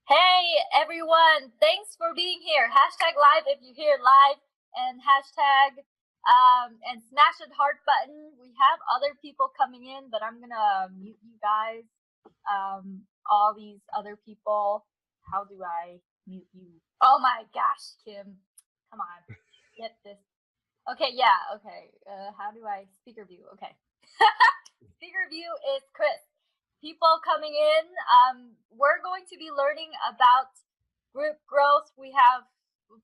Hey everyone, thanks for being here. Hashtag live if you're here live, and hashtag and smash that heart button. We have other people coming in, but I'm gonna mute you guys. All these other people. How do I mute you? Oh my gosh, Kim, come on, get this. Okay, yeah, okay. How do I speaker view? Okay. Speaker view is Chris. People coming in, we're going to be learning about group growth. We have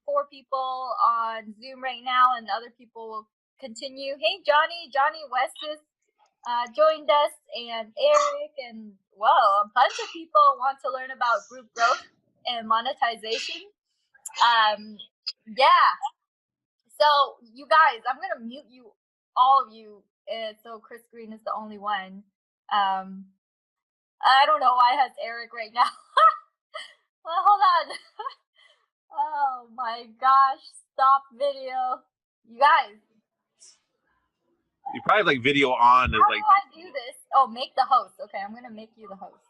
4 people on Zoom right now, and other people will continue. Hey, Johnny West has joined us, and Eric, and whoa, a bunch of people want to learn about group growth and monetization. Yeah. So you guys, I'm gonna mute you, all of you. So Chris Green is the only one. I don't know why it has Eric right now. Well, hold on. Oh my gosh, stop video. You guys, You probably have like video on as how like. do I do this? Oh, make the host. Okay, I'm gonna make you the host.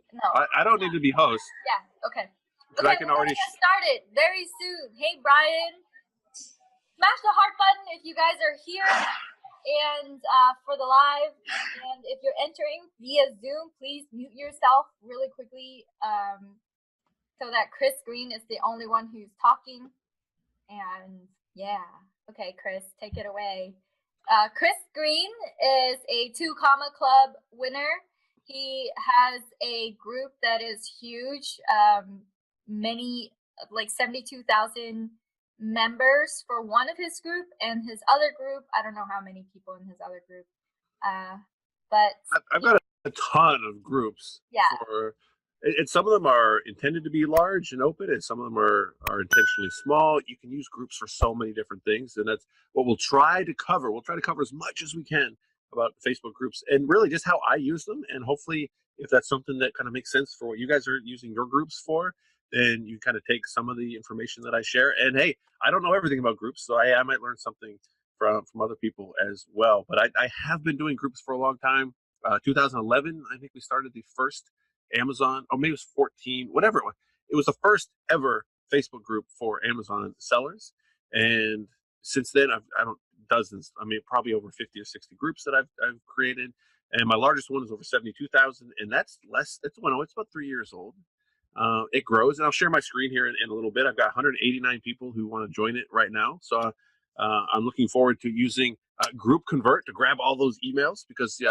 No. I don't need to be host. Yeah, okay. Because Okay, I can we're already. gonna get started very soon. Hey, Brian, smash the heart button if you guys are here and for the live. And if you're entering via Zoom, please mute yourself really quickly so that Chris Green is the only one who's talking. And yeah, okay, Chris, take it away. Chris Green is a 2 Comma Club winner. He has a group that is huge, many, like 72,000 members for one of his group, and his other group, I don't know how many people in his other group, but I've got a ton of groups. yeah. And some of them are intended to be large and open, and some of them are intentionally small. You can use groups for so many different things, and that's what we'll try to cover. We'll try to cover as much as we can about Facebook groups and really just how I use them. And hopefully, if that's something that kind of makes sense for what you guys are using your groups for, then you kind of take some of the information that I share. And hey, I don't know everything about groups, so I might learn something from other people as well. But I have been doing groups for a long time. 2011, I think we started the first Amazon, or maybe it was 14, whatever it was. It was the first ever Facebook group for Amazon sellers. And since then, I don't, dozens, I mean, probably over 50 or 60 groups that I've created. And my largest one is over 72,000. And that's less, it's, well, it's about 3 years old. It grows. And I'll share my screen here in a little bit. I've got 189 people who want to join it right now. So I'm looking forward to using QuickLinkConvert to grab all those emails because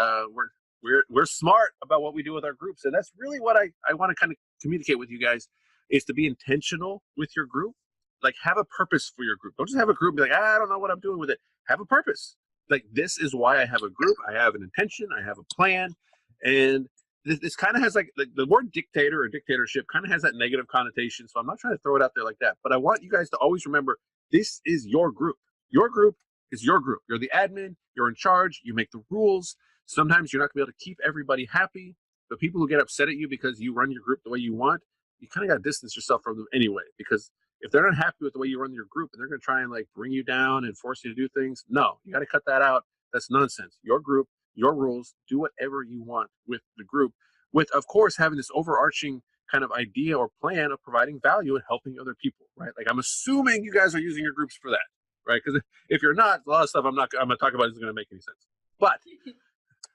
we're smart about what we do with our groups, and that's really what I want to kind of communicate with you guys, is to be intentional with your group. Like, have a purpose for your group. Don't just have a group and be like, I don't know what I'm doing with it. Have a purpose. Like, this is why I have a group. I have an intention. I have a plan. And this kind of has like the word dictator or dictatorship kind of has that negative connotation. So I'm not trying to throw it out there like that. But I want you guys to always remember, this is your group. Your group is your group. You're the admin. You're in charge. You make the rules. Sometimes you're not going to be able to keep everybody happy, but people who get upset at you because you run your group the way you want, you kind of got to distance yourself from them anyway. Because if they're not happy with the way you run your group and they're going to try and like bring you down and force you to do things, no, you got to cut that out. That's nonsense. Your group, your rules, do whatever you want with the group, with, of course, having this overarching kind of idea or plan of providing value and helping other people, right? Like, I'm assuming you guys are using your groups for that, right? Because if you're not, a lot of stuff I'm going to talk about isn't going to make any sense. But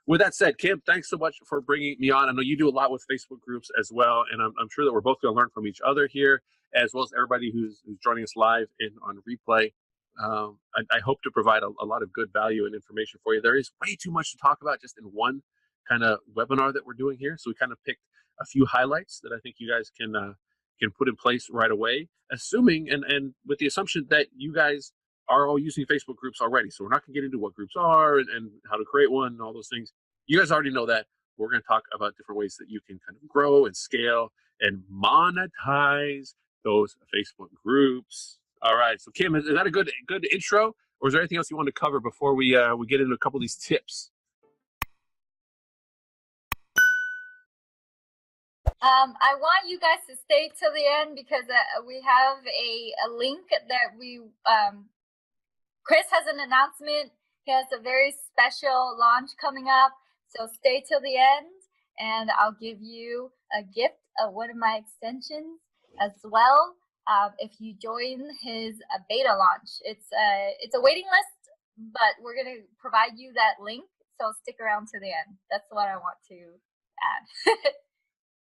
with that said, Kim, thanks so much for bringing me on. I know you do a lot with Facebook groups as well, and I'm sure that we're both going to learn from each other here, as well as everybody who's joining us live and on replay. I hope to provide a lot of good value and information for you. There is way too much to talk about just in one kind of webinar that we're doing here, so we kind of picked a few highlights that I think you guys can put in place right away, assuming and with the assumption that you guys are all using Facebook groups already. So we're not going to get into what groups are and how to create one and all those things. You guys already know that. We're going to talk about different ways that you can kind of grow and scale and monetize those Facebook groups. All right. So Kim, is that a good intro, or is there anything else you want to cover before we get into a couple of these tips? I want you guys to stay till the end because we have a link that we Chris has an announcement. He has a very special launch coming up, so stay till the end. and I'll give you a gift of one of my extensions as well if you join his beta launch. It's a waiting list, but we're going to provide you that link, so stick around to the end. That's what I want to add.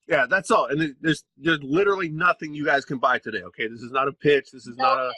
Yeah, that's all. And there's literally nothing you guys can buy today. Okay, this is not a pitch. This is not a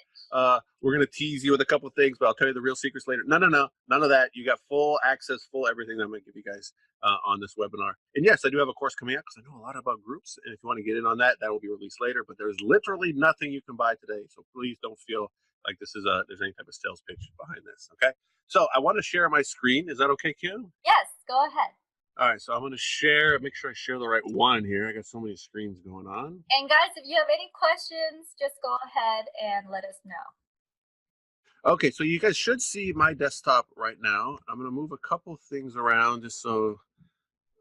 we're gonna tease you with a couple of things, but I'll tell you the real secrets later. No, none of that. You got full access, full everything that I'm gonna give you guys on this webinar. And yes, I do have a course coming out because I know a lot about groups. And if you want to get in on that, that will be released later. But there's literally nothing you can buy today. So please don't feel like this is there's any type of sales pitch behind this. Okay. So I want to share my screen. Is that okay, Kim? Yes, go ahead. All right, so I'm going to share, make sure I share the right one here. I got so many screens going on. And guys, if you have any questions, just go ahead and let us know. Okay, so you guys should see my desktop right now. I'm going to move a couple things around just so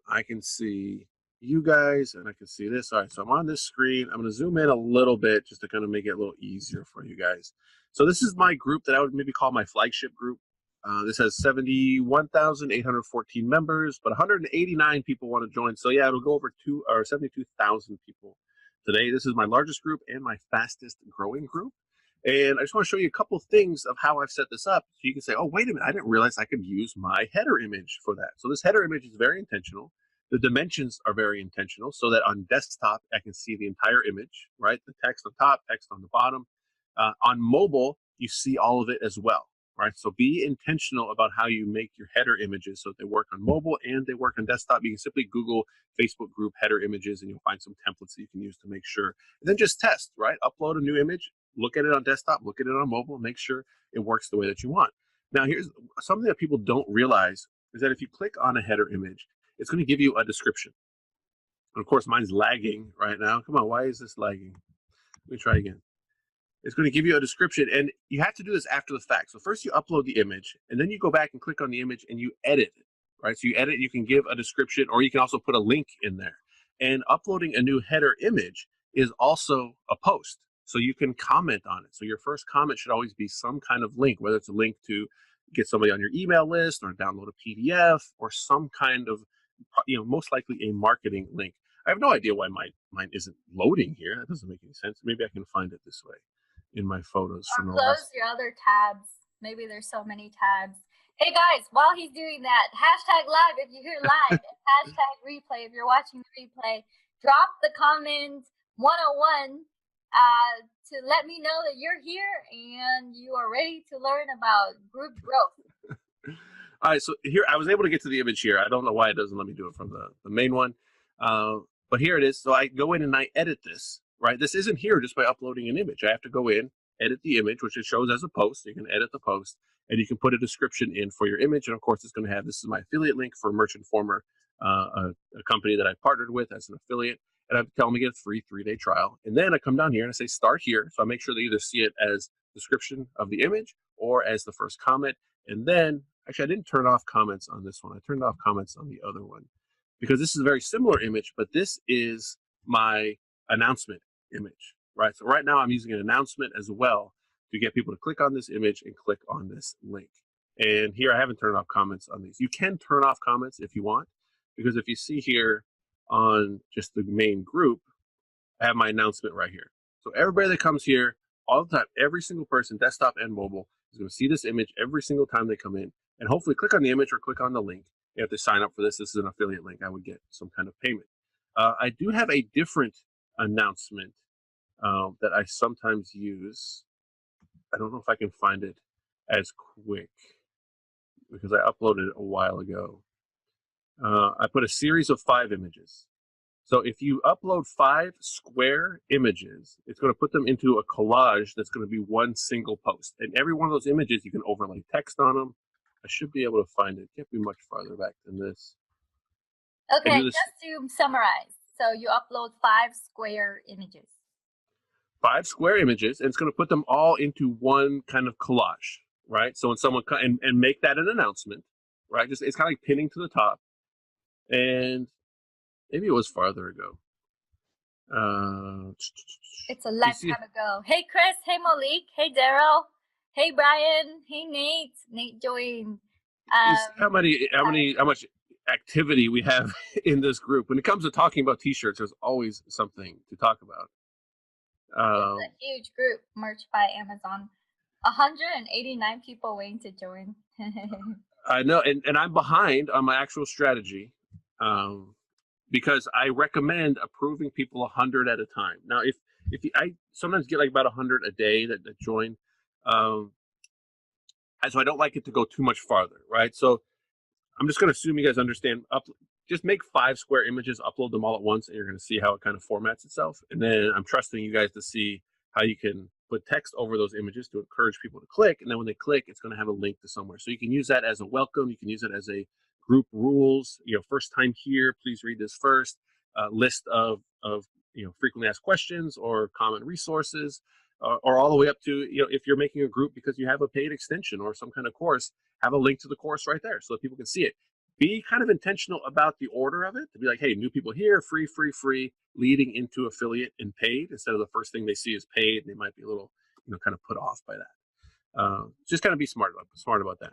I can see you guys and I can see this. All right, so I'm on this screen. I'm going to zoom in a little bit just to kind of make it a little easier for you guys. So this is my group that I would maybe call my flagship group. This has 71,814 members, but 189 people want to join. So yeah, it'll go over 72,000 people today. This is my largest group and my fastest growing group. And I just want to show you a couple things of how I've set this up. So you can say, oh, wait a minute, I didn't realize I could use my header image for that. So this header image is very intentional. The dimensions are very intentional so that on desktop, I can see the entire image, right? The text on top, text on the bottom. On mobile, you see all of it as well. Right, so be intentional about how you make your header images so that they work on mobile and they work on desktop. You can simply Google Facebook group header images and you'll find some templates that you can use to make sure. And then just test, right? Upload a new image, look at it on desktop, look at it on mobile, make sure it works the way that you want. Now, here's something that people don't realize is that if you click on a header image, it's going to give you a description. And of course, mine's lagging right now. Come on, why is this lagging? Let me try again. It's going to give you a description, and you have to do this after the fact. So first you upload the image, and then you go back and click on the image and you edit it, right? So you edit, you can give a description, or you can also put a link in there. And uploading a new header image is also a post. So you can comment on it. So your first comment should always be some kind of link, whether it's a link to get somebody on your email list or download a PDF or some kind of, most likely a marketing link. I have no idea why mine isn't loading here. That doesn't make any sense. Maybe I can find it this way in my photos. Or close your other tabs. Maybe there's so many tabs. Hey guys, while he's doing that, hashtag live if you're here live, and hashtag replay if you're watching the replay. Drop the comment 101 to let me know that you're here and you are ready to learn about group growth. All right, so here I was able to get to the image here. I don't know why it doesn't let me do it from the main one, but here it is. So I go in and I edit this. Right, this isn't here just by uploading an image. I have to go in, edit the image, which it shows as a post. You can edit the post, and you can put a description in for your image. And of course, it's going to have, this is my affiliate link for Merchant Former, a company that I partnered with as an affiliate. And I tell them to get a free 3-day trial. And then I come down here and I say start here. So I make sure they either see it as description of the image or as the first comment. And then, actually, I didn't turn off comments on this one. I turned off comments on the other one because this is a very similar image, but this is my announcement image, right? So right now I'm using an announcement as well to get people to click on this image and click on this link. And here I haven't turned off comments on these. You can turn off comments if you want, because if you see here on just the main group, I have my announcement right here. So everybody that comes here all the time, every single person, desktop and mobile, is going to see this image every single time they come in and hopefully click on the image or click on the link. If they sign up for this, this is an affiliate link, I would get some kind of payment. I do have a different announcement that I sometimes use. I don't know if I can find it as quick because I uploaded it a while ago. I put a series of 5 images. So if you upload 5 square images, it's going to put them into a collage that's going to be one single post. And every one of those images, you can overlay text on them. I should be able to find it. Can't be much farther back than this. Okay, just to summarize. So you upload 5 square images. 5 square images, and it's going to put them all into one kind of collage, right? So when someone and make that an announcement, right? Just it's kind of like pinning to the top, and maybe it was farther ago. It's a lifetime ago. Hey Chris, hey Malik, hey Daryl, hey Brian, hey Nate. Nate joined. How much activity we have in this group. When it comes to talking about t-shirts, there's always something to talk about. It's a huge group, Merch by Amazon. 189 people waiting to join. I know, and I'm behind on my actual strategy, because I recommend approving people 100 at a time. Now, I sometimes get like about 100 a day that join, and so I don't like it to go too much farther, right? So I'm just going to assume you guys understand. Just make 5 square images, upload them all at once, and you're going to see how it kind of formats itself. And then I'm trusting you guys to see how you can put text over those images to encourage people to click. And then when they click, it's going to have a link to somewhere. So you can use that as a welcome. You can use it as a group rules. First time here, please read this first. List of frequently asked questions or common resources, or all the way up to if you're making a group because you have a paid extension or some kind of course, have a link to the course right there so that people can see it. Be kind of intentional about the order of it, to be like, hey, new people here, free, leading into affiliate and paid, instead of the first thing they see is paid, and they might be a little, kind of put off by that. Just kind of be smart about that.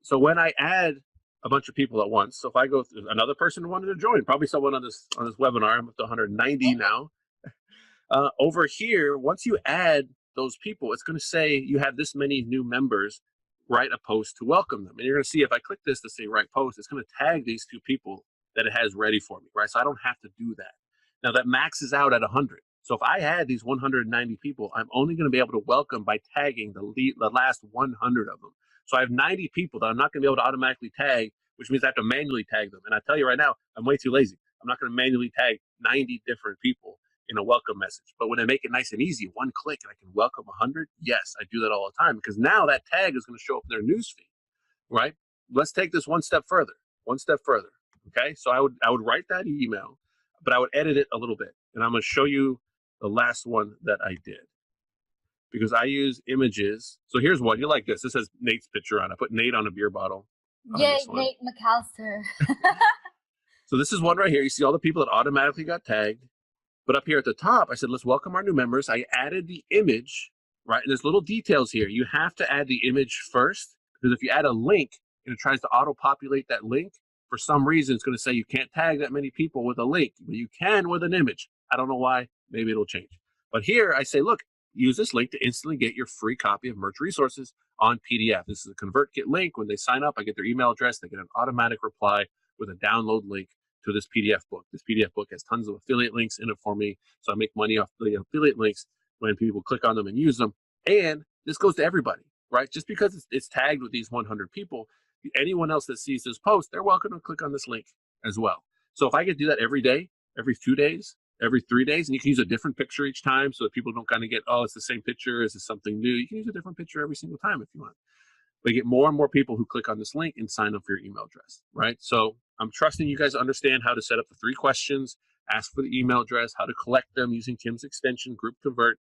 So when I add a bunch of people at once, so if I go through another person who wanted to join, probably someone on this webinar, I'm up to 190 now. Over here, once you add those people, it's going to say you have this many new members. Write a post to welcome them. And you're going to see if I click this to say write post, it's going to tag these 2 people that it has ready for me, right? So I don't have to do that. Now that maxes out at 100. So if I had these 190 people, I'm only going to be able to welcome by tagging the last 100 of them. So I have 90 people that I'm not going to be able to automatically tag, which means I have to manually tag them. And I tell you right now, I'm way too lazy. I'm not going to manually tag 90 different people in a welcome message. But when I make it nice and easy, one click, and I can welcome 100, yes, I do that all the time, because now that tag is going to show up in their newsfeed, right? Let's take this one step further. Okay, so I would write that email, but I would edit it a little bit, and I'm going to show you the last one that I did, because I use images. So here's one. You like this? This has Nate's picture on. I put Nate on a beer bottle. Yay, Nate McAllister. So this is one right here. You see all the people that automatically got tagged. But up here at the top, I said, let's welcome our new members. I added the image, right? And there's little details here. You have to add the image first, because if you add a link and it tries to auto-populate that link, for some reason, it's going to say you can't tag that many people with a link, but you can with an image. I don't know why. Maybe it'll change. But here I say, look, use this link to instantly get your free copy of Merch Resources on PDF. This is a ConvertKit link. When they sign up, I get their email address. They get an automatic reply with a download link to this PDF book. This PDF book has tons of affiliate links in it for me, so I make money off the affiliate links when people click on them and use them. And this goes to everybody, right? Just because it's tagged with these 100 people, anyone else that sees this post, they're welcome to click on this link as well. So if I could do that every day, every 2 days, every 3 days, and you can use a different picture each time so that people don't kind of get, oh, it's the same picture, is this something new? You can use a different picture every single time if you want. But you get more and more people who click on this link and sign up for your email address, right? So I'm trusting you guys understand how to set up the 3 questions, ask for the email address, how to collect them using Tim's extension, Group Convert.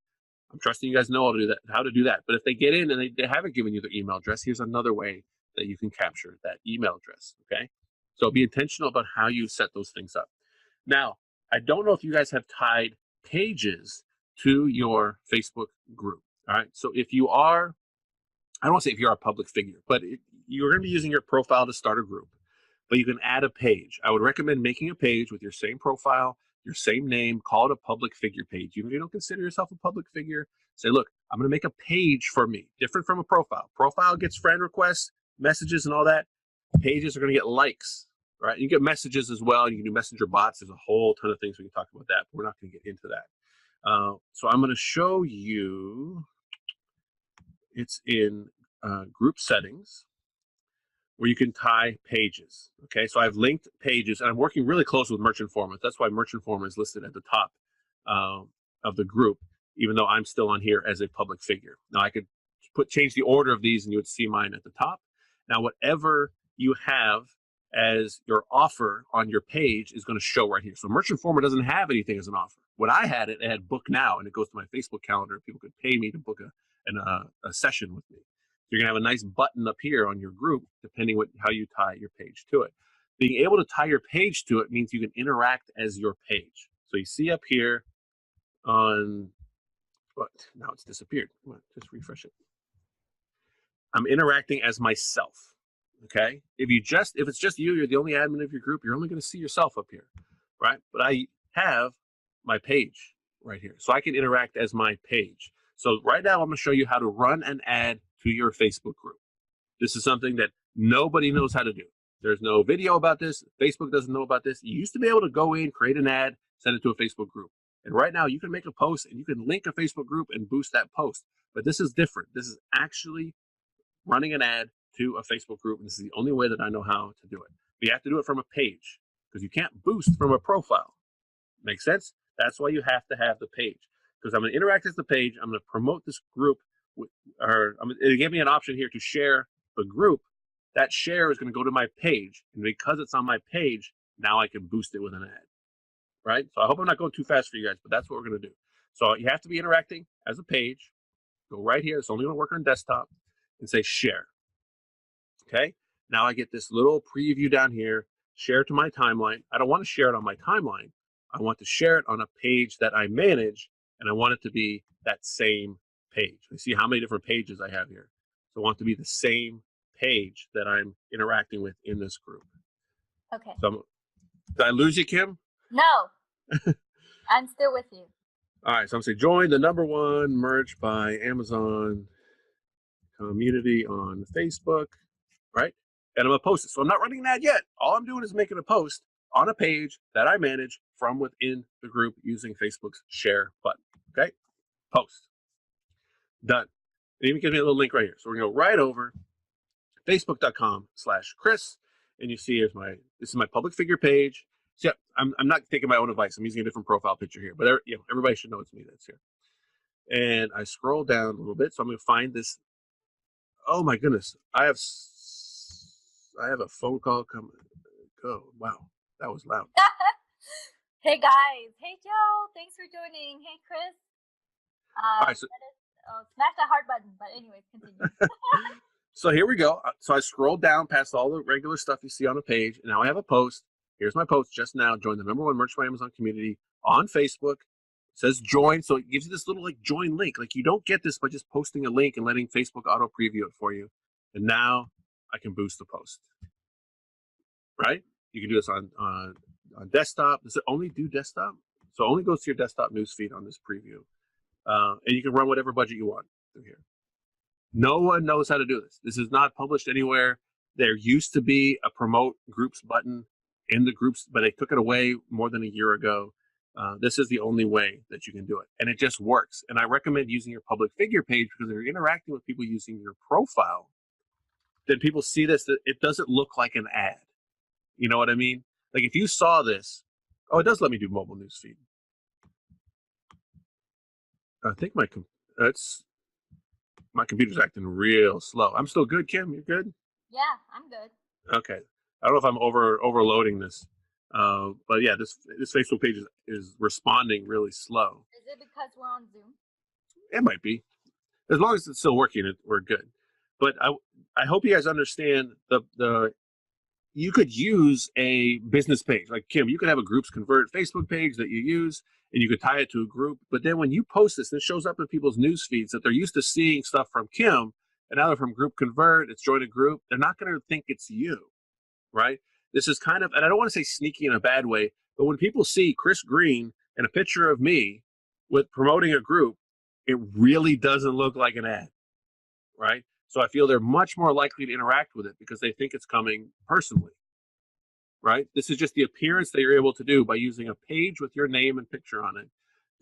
I'm trusting you guys know how to do that. But if they get in and they haven't given you their email address, here's another way that you can capture that email address, okay? So be intentional about how you set those things up. Now, I don't know if you guys have tied pages to your Facebook group, all right? So if you are, I don't want to say if you're a public figure, but you're going to be using your profile to start a group, but you can add a page. I would recommend making a page with your same profile, your same name, call it a public figure page. Even if you don't consider yourself a public figure, say, look, I'm going to make a page for me, different from a profile. Profile gets friend requests, messages, and all that. Pages are going to get likes, right? You get messages as well. You can do messenger bots. There's a whole ton of things we can talk about that, but we're not going to get into that. So I'm going to show you. It's in group settings where you can tie pages. Okay, so I've linked pages, and I'm working really close with Merch Informer. That's why Merch Informer is listed at the top of the group, even though I'm still on here as a public figure. Now I could change the order of these, and you would see mine at the top. Now whatever you have as your offer on your page is going to show right here. So Merch Informer doesn't have anything as an offer. When I had it, it had book now, and it goes to my Facebook calendar. People could pay me to book a session with me. You're going to have a nice button up here on your group, depending how you tie your page to it. Being able to tie your page to it means you can interact as your page. So you see up here on, what? Now it's disappeared. Come on, just refresh it. I'm interacting as myself. Okay, if it's just you, you're the only admin of your group, you're only going to see yourself up here, right? But I have my page right here, so I can interact as my page. So right now, I'm going to show you how to run an ad to your Facebook group. This is something that nobody knows how to do. There's no video about this. Facebook doesn't know about this. You used to be able to go in, create an ad, send it to a Facebook group. And right now, you can make a post and you can link a Facebook group and boost that post. But this is different. This is actually running an ad to a Facebook group, and this is the only way that I know how to do it. But you have to do it from a page because you can't boost from a profile. Make sense? That's why you have to have the page, because I'm going to interact as the page. I'm going to promote this group, it gave me an option here to share the group. That share is going to go to my page, and because it's on my page, now I can boost it with an ad, right? So I hope I'm not going too fast for you guys, but that's what we're going to do. So you have to be interacting as a page. Go right here. It's only going to work on desktop, and say share. Okay, now I get this little preview down here, share to my timeline. I don't want to share it on my timeline. I want to share it on a page that I manage, and I want it to be that same page. You see how many different pages I have here. So I want it to be the same page that I'm interacting with in this group. Okay. So did I lose you, Kim? No, I'm still with you. All right, so I'm saying join the #1 merch by Amazon community on Facebook, right? And I'm gonna post it. So I'm not running that yet. All I'm doing is making a post on a page that I manage from within the group using Facebook's share button. Okay, post, done. It even gives me a little link right here. So we're gonna go right over facebook.com/Chris, and you see this is my public figure page. So yeah, I'm not taking my own advice. I'm using a different profile picture here, but everybody should know it's me that's here. And I scroll down a little bit, so I'm gonna find this. Oh my goodness, I have a phone call coming. Go! Wow, that was loud. Hey guys, hey Joe, thanks for joining. Hey Chris. All right, so, smash that heart button. But anyways, continue. so here we go. So I scrolled down past all the regular stuff you see on the page, and now I have a post. Here's my post just now. Join the #1 merch by Amazon community on Facebook. It says join, so it gives you this little like join link. Like you don't get this by just posting a link and letting Facebook auto preview it for you. And now I can boost the post. Right? You can do this on desktop. Does it only do desktop? So it only goes to your desktop newsfeed on this preview. And you can run whatever budget you want through here. No one knows how to do this. This is not published anywhere. There used to be a promote groups button in the groups, but they took it away more than a year ago. This is the only way that you can do it. And it just works. And I recommend using your public figure page because if you're interacting with people using your profile, then people see this, that it doesn't look like an ad. You know what I mean? Like if you saw this, oh, it does let me do mobile news feed. I think my computer's acting real slow. I'm still good, Kim. You're good? Yeah, I'm good. Okay. I don't know if I'm overloading this. But yeah, this Facebook page is responding really slow. Is it because we're on Zoom? It might be. As long as it's still working, we're good. But I hope you guys understand you could use a business page. Like Kim, you could have a QuickLinkConvert Facebook page that you use, and you could tie it to a group. But then when you post this shows up in people's news feeds that they're used to seeing stuff from Kim, and now they're from QuickLinkConvert, it's joined a group. They're not going to think it's you, right? This is kind of, and I don't want to say sneaky in a bad way, but when people see Chris Green and a picture of me with promoting a group, it really doesn't look like an ad, right? So I feel they're much more likely to interact with it because they think it's coming personally, right? This is just the appearance that you're able to do by using a page with your name and picture on it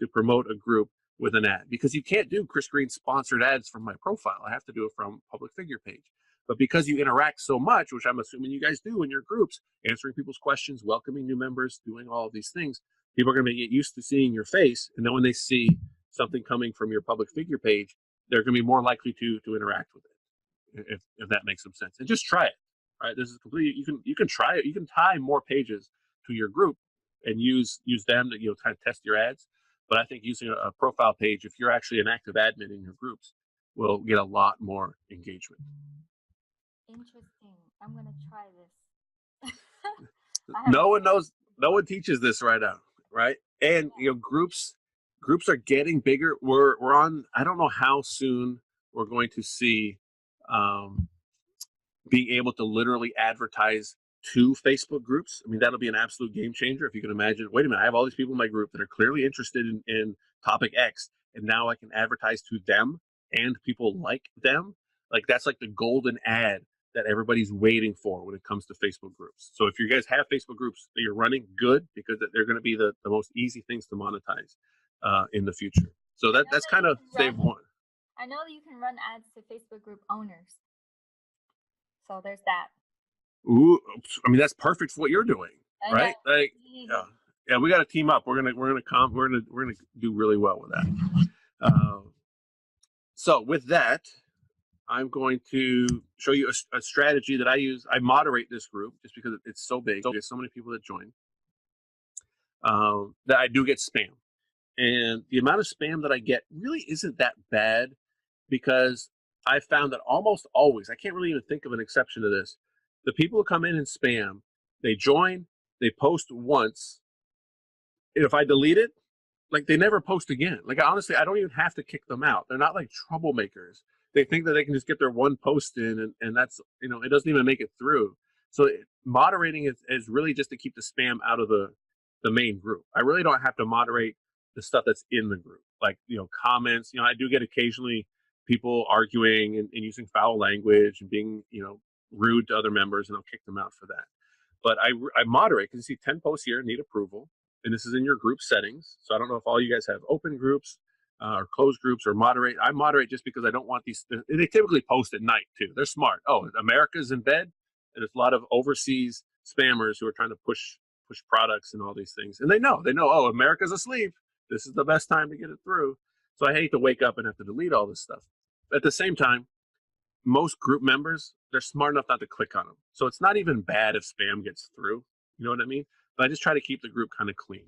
to promote a group with an ad. Because you can't do Chris Green sponsored ads from my profile. I have to do it from public figure page. But because you interact so much, which I'm assuming you guys do in your groups, answering people's questions, welcoming new members, doing all of these things, people are going to get used to seeing your face. And then when they see something coming from your public figure page, they're going to be more likely to interact with it, if that makes some sense. And just try it. Right? This is completely, you can try it. You can tie more pages to your group and use them to kind of test your ads. But I think using a profile page, if you're actually an active admin in your groups, will get a lot more engagement. Interesting. I'm gonna try this. No one knows. No one teaches this right now, right? And groups are getting bigger. We're on. I don't know how soon we're going to see being able to literally advertise to Facebook groups. I mean, that'll be an absolute game changer. If you can imagine, wait a minute, I have all these people in my group that are clearly interested in topic X, and now I can advertise to them and people like them. Like that's like the golden ad that everybody's waiting for when it comes to Facebook groups. So if you guys have Facebook groups that you're running, good, because they're going to be the most easy things to monetize in the future. So that's kind of step one. I know that you can run ads to Facebook group owners. So there's that. Ooh, I mean that's perfect for what you're doing, right? Like, yeah, we got to team up. We're gonna do really well with that. So with that, I'm going to show you a strategy that I use. I moderate this group just because it's so big. There's so many people that join that I do get spam, and the amount of spam that I get really isn't that bad because I found that almost always, I can't really even think of an exception to this. The people who come in and spam, they join, they post once. And if I delete it, like they never post again. Like honestly, I don't even have to kick them out. They're not like troublemakers. They think that they can just get their one post in and that's, it doesn't even make it through. So moderating is really just to keep the spam out of the main group. I really don't have to moderate the stuff that's in the group. Like, comments, I do get occasionally people arguing and using foul language and being, rude to other members, and I'll kick them out for that. But I moderate because you see 10 posts here need approval, and this is in your group settings. So I don't know if all you guys have open groups or closed groups or moderate. I moderate just because I don't want these. They typically post at night too. They're smart. Oh, America's in bed, and there's a lot of overseas spammers who are trying to push products and all these things, and they know. Oh, America's asleep. This is the best time to get it through. So I hate to wake up and have to delete all this stuff. At the same time, most group members, they're smart enough not to click on them. So it's not even bad if spam gets through. You know what I mean? But I just try to keep the group kind of clean.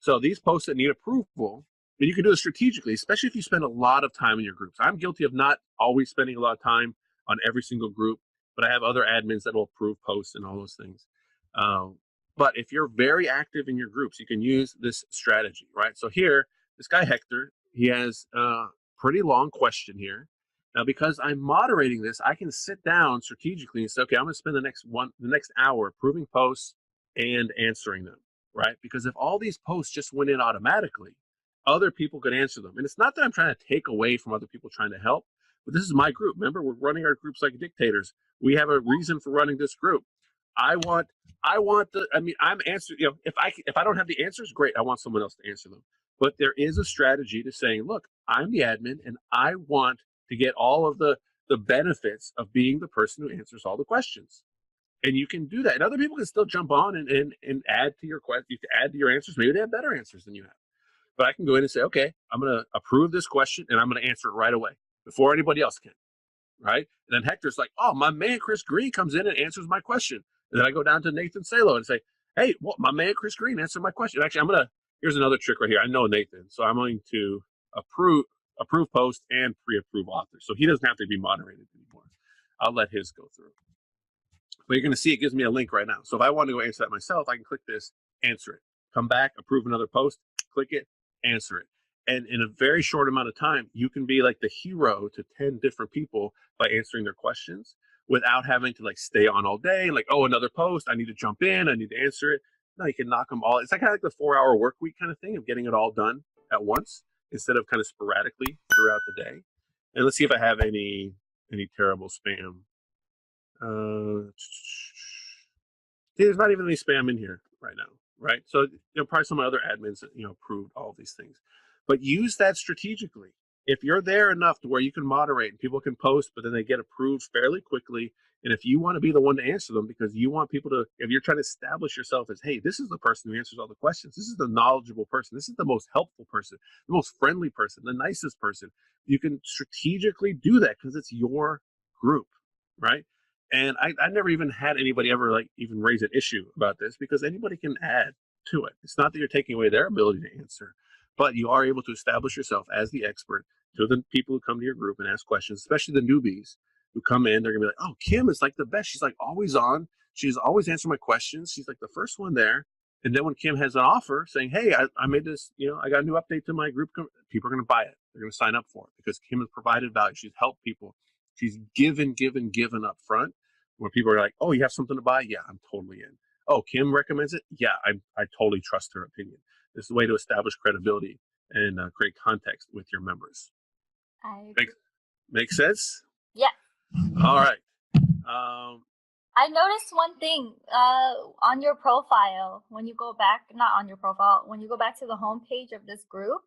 So these posts that need approval, and you can do it strategically, especially if you spend a lot of time in your groups. I'm guilty of not always spending a lot of time on every single group, but I have other admins that will approve posts and all those things. But if you're very active in your groups, you can use this strategy, right? So here, this guy Hector, he has a pretty long question here. Now, because I'm moderating this, I can sit down strategically and say, okay, I'm going to spend the next hour approving posts and answering them, right? Because if all these posts just went in automatically, other people could answer them. And it's not that I'm trying to take away from other people trying to help, but this is my group. Remember, we're running our groups like dictators. We have a reason for running this group. I'm answering, if I don't have the answers, great, I want someone else to answer them. But there is a strategy to saying, look, I'm the admin and I want to get all of the benefits of being the person who answers all the questions. And you can do that. And other people can still jump on and add to your question. You can add to your answers. Maybe they have better answers than you have. But I can go in and say, okay, I'm going to approve this question and I'm going to answer it right away before anybody else can. Right? And then Hector's like, oh, my man Chris Green comes in and answers my question. And then I go down to Nathan Salo and say, hey, well, my man Chris Green answered my question. Actually, here's another trick right here. I know Nathan, so I'm going to approve post and pre-approve author. So he doesn't have to be moderated anymore. I'll let his go through. But you're going to see it gives me a link right now. So if I want to go answer that myself, I can click this, answer it. Come back, approve another post, click it, answer it. And in a very short amount of time, you can be like the hero to 10 different people by answering their questions without having to like stay on all day. Like, oh, another post, I need to jump in, I need to answer it. No, you can knock them all. It's like kind of like the 4-hour work week kind of thing of getting it all done at once instead of kind of sporadically throughout the day. And let's see if I have any terrible spam. There's not even any spam in here right now, right? So probably some other admins that approved all of these things. But use that strategically. If you're there enough to where you can moderate and people can post, but then they get approved fairly quickly, and if you want to be the one to answer them because you want people to, if you're trying to establish yourself as, hey, this is the person who answers all the questions, this is the knowledgeable person, this is the most helpful person, the most friendly person, the nicest person, you can strategically do that because it's your group, right? And I never even had anybody ever even raise an issue about this because anybody can add to it. It's not that you're taking away their ability to answer, but you are able to establish yourself as the expert to the people who come to your group and ask questions, especially the newbies who come in. They're gonna be like, oh, Kim is like the best. She's like always on. She's always answering my questions. She's like the first one there. And then when Kim has an offer saying, hey, I made this, I got a new update to my group, people are gonna buy it. They're gonna sign up for it because Kim has provided value. She's helped people. She's given up front, where people are like, oh, you have something to buy? Yeah, I'm totally in. Oh, Kim recommends it? Yeah, I totally trust her opinion. This is a way to establish credibility and create context with your members. I Make sense? Yeah. All right. I noticed one thing on your profile when you go back, not on your profile, when you go back to the home page of this group,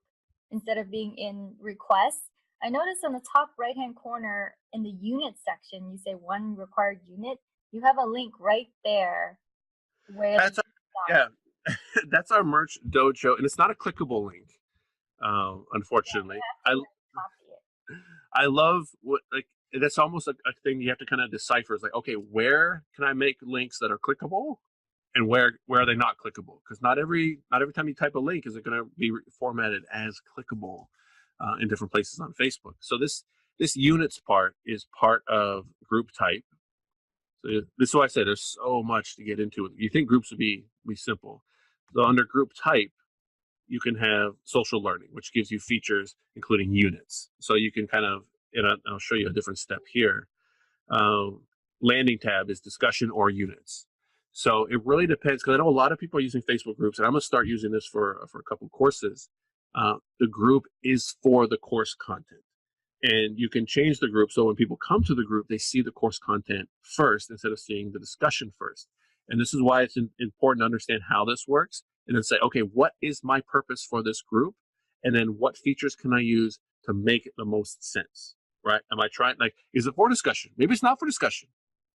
instead of being in requests, I noticed on the top right hand corner in the unit section, you say one required unit. You have a link right there where That's yeah, that's our merch dojo, and it's not a clickable link, unfortunately. Yeah, copy it. I love what like that's almost a thing you have to kind of decipher. It's like, okay, where can I make links that are clickable, and where are they not clickable? Because not every time you type a link is it going to be formatted as clickable in different places on Facebook. So this units part is part of group type. So this is why I say there's so much to get into. You think groups would be simple. So under group type, you can have social learning, which gives you features including units. So you can kind of, and I'll show you a different step here. Landing tab is discussion or units. So it really depends, because I know a lot of people are using Facebook groups, and I'm going to start using this for a couple courses. The group is for the course content. And you can change the group so when people come to the group, they see the course content first instead of seeing the discussion first. And this is why it's important to understand how this works and then say, okay, what is my purpose for this group? And then what features can I use to make it the most sense, right? Am I trying, like, is it for discussion? Maybe it's not for discussion,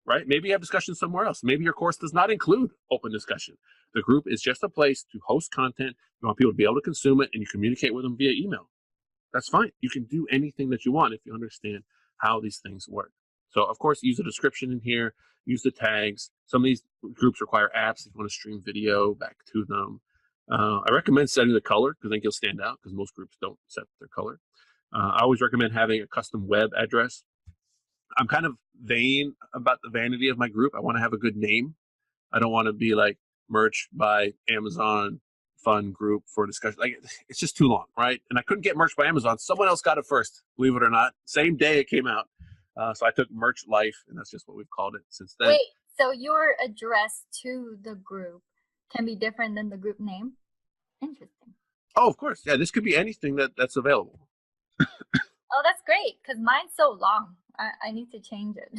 right? Maybe you have discussion somewhere else. Maybe your course does not include open discussion. The group is just a place to host content. You want people to be able to consume it, and you communicate with them via email. That's fine. You can do anything that you want if you understand how these things work. So, of course, use the description in here, use the tags. Some of these groups require apps if you want to stream video back to them. I recommend setting the color because I think you'll stand out, because most groups don't set their color. I always recommend having a custom web address. I'm kind of vain about the vanity of my group. I want to have a good name. I don't want to be like merch by Amazon fun group for discussion. Like, it's just too long, right? And I couldn't get merch by Amazon. Someone else got it first, believe it or not. Same day it came out. So I took Merch Life, and that's just what we've called it since then. Wait, so your address to the group can be different than the group name? Interesting. Oh, of course. Yeah, this could be anything that's available. Oh, that's great, because mine's so long. I need to change it.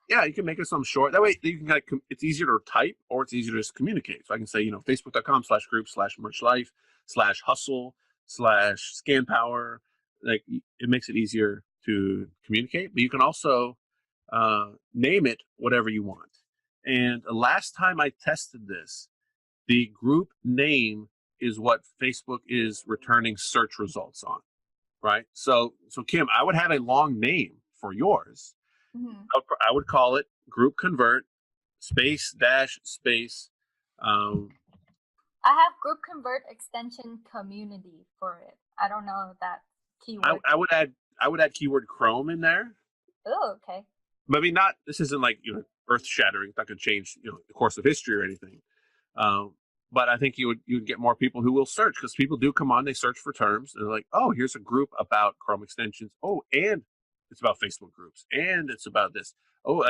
Yeah, you can make it some short. That way you can it's easier to type, or it's easier to just communicate. So I can say, facebook.com/group/merchlife/hustle/scanpower. Like, it makes it easier to communicate, but you can also name it whatever you want. And the last time I tested this, the group name is what Facebook is returning search results on, right? So Kim, I would have a long name for yours. Mm-hmm. I would call it Group Convert space. I have Group Convert extension community for it. I don't know that keyword. I would add keyword Chrome in there. Oh, okay. But I mean, this isn't like, earth shattering. It's not going to change the course of history or anything. But I think you would get more people who will search, because people do come on, they search for terms, and they're like, oh, here's a group about Chrome extensions. Oh, and it's about Facebook groups, and it's about this. Oh,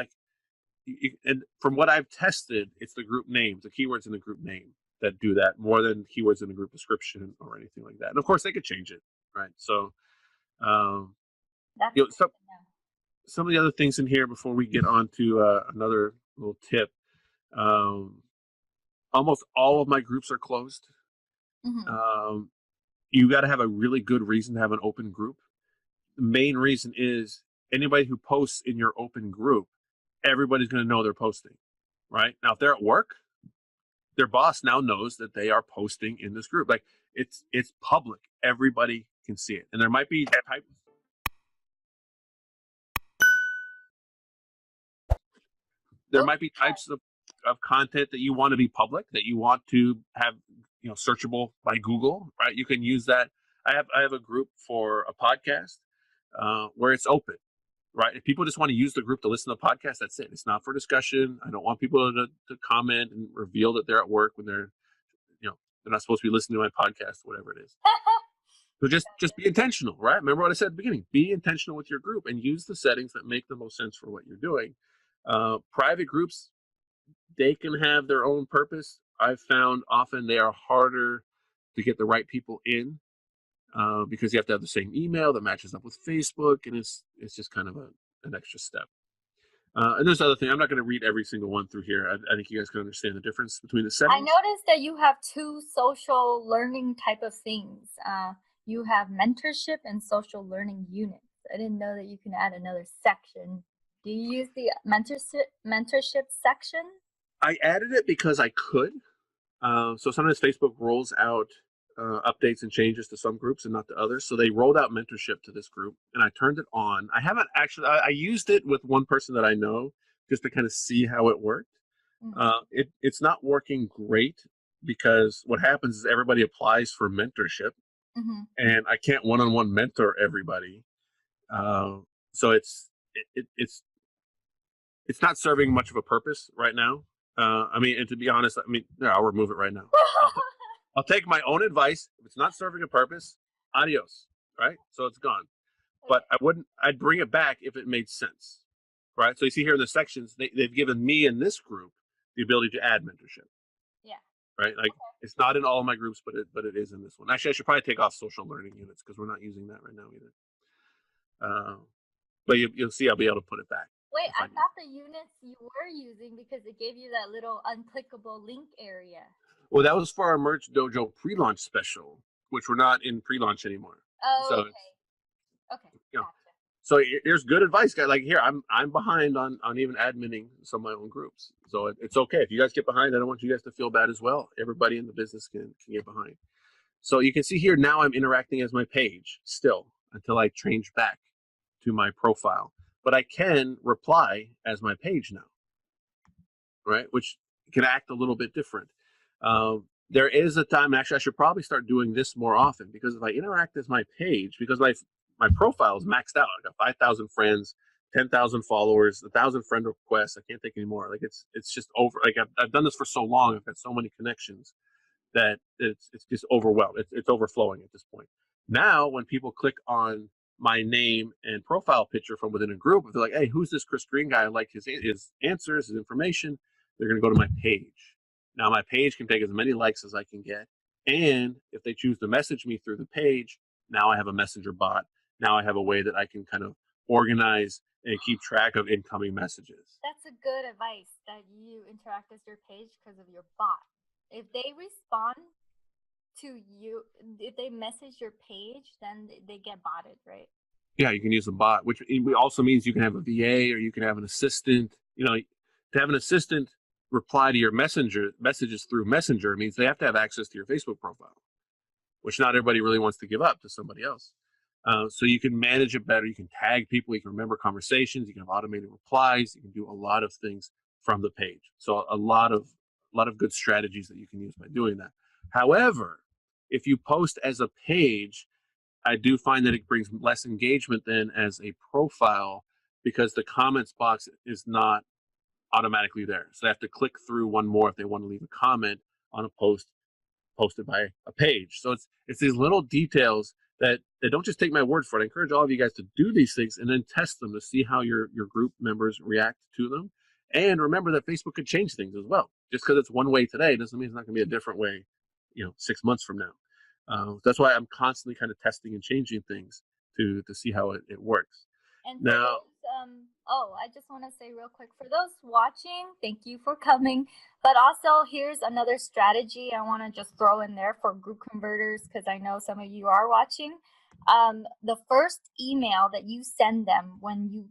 and from what I've tested, it's the group names, the keywords in the group name that do that more than keywords in the group description or anything like that. And of course, they could change it, right? So, some of the other things in here before we get on to another little tip. Almost all of my groups are closed. Mm-hmm. You got to have a really good reason to have an open group. The main reason is anybody who posts in your open group, everybody's going to know they're posting, right? Now, if they're at work, their boss now knows that they are posting in this group. Like, it's public. Everybody can see it. And there might be types. There might be types of content that you want to be public, that you want to have, searchable by Google, right? You can use that. I have a group for a podcast where it's open, right? If people just want to use the group to listen to the podcast, that's it. It's not for discussion. I don't want people to comment and reveal that they're at work when they're not supposed to be listening to my podcast, whatever it is. So just be intentional, right? Remember what I said at the beginning. Be intentional with your group and use the settings that make the most sense for what you're doing. Private groups, they can have their own purpose. I've found often they are harder to get the right people in because you have to have the same email that matches up with Facebook, and it's just kind of an extra step. And there's other thing. I'm not going to read every single one through here. I think you guys can understand the difference between the settings. I noticed that you have two social learning type of things. You have mentorship and social learning units. I didn't know that you can add another section. Do you use the mentorship section? I added it because I could. So sometimes Facebook rolls out updates and changes to some groups and not to others. So they rolled out mentorship to this group, and I turned it on. I haven't actually. I used it with one person that I know just to kind of see how it worked. It's not working great because what happens is everybody applies for mentorship, and I can't one-on-one mentor everybody. So it's not serving much of a purpose right now. I mean, and to be honest, I'll remove it right now. I'll take my own advice. If it's not serving a purpose, adios, right? So it's gone. But I'd bring it back if it made sense, right? So you see here in the sections, they've given me in this group the ability to add mentorship. Yeah. Right? Like it's not in all of my groups, but it is in this one. Actually, I should probably take off social learning units because we're not using that right now either. But you'll see I'll be able to put it back. Wait, I thought the units you were using because it gave you that little unclickable link area. Well, that was for our Merch Dojo pre-launch special, which we're not in pre-launch anymore. Oh, so okay. Gotcha. So here's good advice, guys. Like here, I'm behind on even adminning some of my own groups. So it's okay if you guys get behind. I don't want you guys to feel bad as well. Everybody in the business can get behind. So you can see here now I'm interacting as my page still until I change back to my profile. But I can reply as my page now, right? Which can act a little bit different. There is a time, actually, I should probably start doing this more often because if I interact as my page, because my profile is maxed out. I got 5,000 friends, 10,000 followers, 1,000 friend requests. I can't take any more. Like it's just over. Like I've done this for so long. I've got so many connections that it's just overwhelmed. It's overflowing at this point. Now, when people click on my name and profile picture from within a group, if they're like, hey, who's this Chris Green guy? I like his answers, his information. They're going to go to my page. Now, my page can take as many likes as I can get. And if they choose to message me through the page, now I have a messenger bot. Now I have a way that I can kind of organize and keep track of incoming messages. That's a good advice that you interact with your page because of your bot. If they respond to you, if they message your page, then they get botted, right? Yeah, you can use a bot, which also means you can have a VA or you can have an assistant. You know, to have an assistant reply to your messages through Messenger means they have to have access to your Facebook profile, which not everybody really wants to give up to somebody else. So you can manage it better. You can tag people. You can remember conversations. You can have automated replies. You can do a lot of things from the page. So a lot of good strategies that you can use by doing that. However, if you post as a page, I do find that it brings less engagement than as a profile because the comments box is not automatically there. So they have to click through one more if they want to leave a comment on a post posted by a page. So it's these little details that don't just take my word for it. I encourage all of you guys to do these things and then test them to see how your group members react to them. And remember that Facebook could change things as well. Just because it's one way today doesn't mean it's not going to be a different way, 6 months from now. That's why I'm constantly kind of testing and changing things to see how it works. And now, I just want to say real quick, for those watching, thank you for coming. But also, here's another strategy I want to just throw in there for group converters, because I know some of you are watching. The first email that you send them when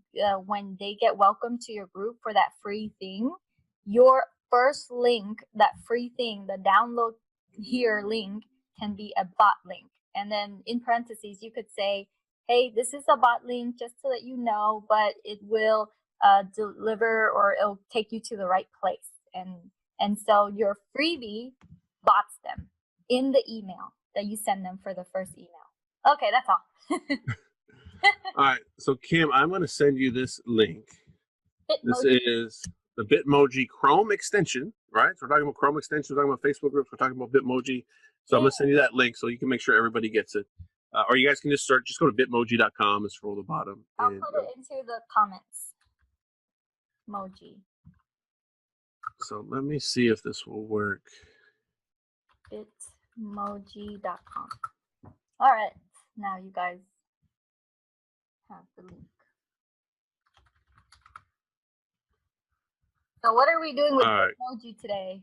they get welcomed to your group for that free thing, your first link, that free thing, the download here link, can be a bot link. And then in parentheses, you could say, hey, this is a bot link just so that you know, but it will deliver, or it'll take you to the right place. And so your freebie bots them in the email that you send them for the first email. Okay, that's all. All right, so Kim, I'm going to send you this link. This is the Bitmoji Chrome extension, right? So we're talking about Chrome extensions, we're talking about Facebook groups, we're talking about Bitmoji. So I'm going to send you that link so you can make sure everybody gets it. Or you guys can just go to bitmoji.com and scroll to the bottom. I'll put it into the comments. Bitmoji. So let me see if this will work. Bitmoji.com. All right, now you guys have the link. So what are we doing with Bitmoji today?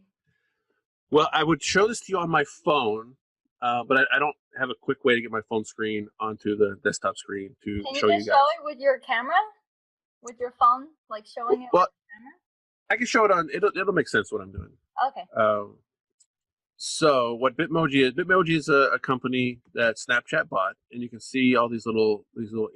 Well, I would show this to you on my phone, but I don't have a quick way to get my phone screen onto the desktop screen to show you guys. Can you just show it with your camera? With your phone? Like showing it with the camera? I can show it on, it'll make sense what I'm doing. Okay. So what Bitmoji is a company that Snapchat bought, and you can see all these little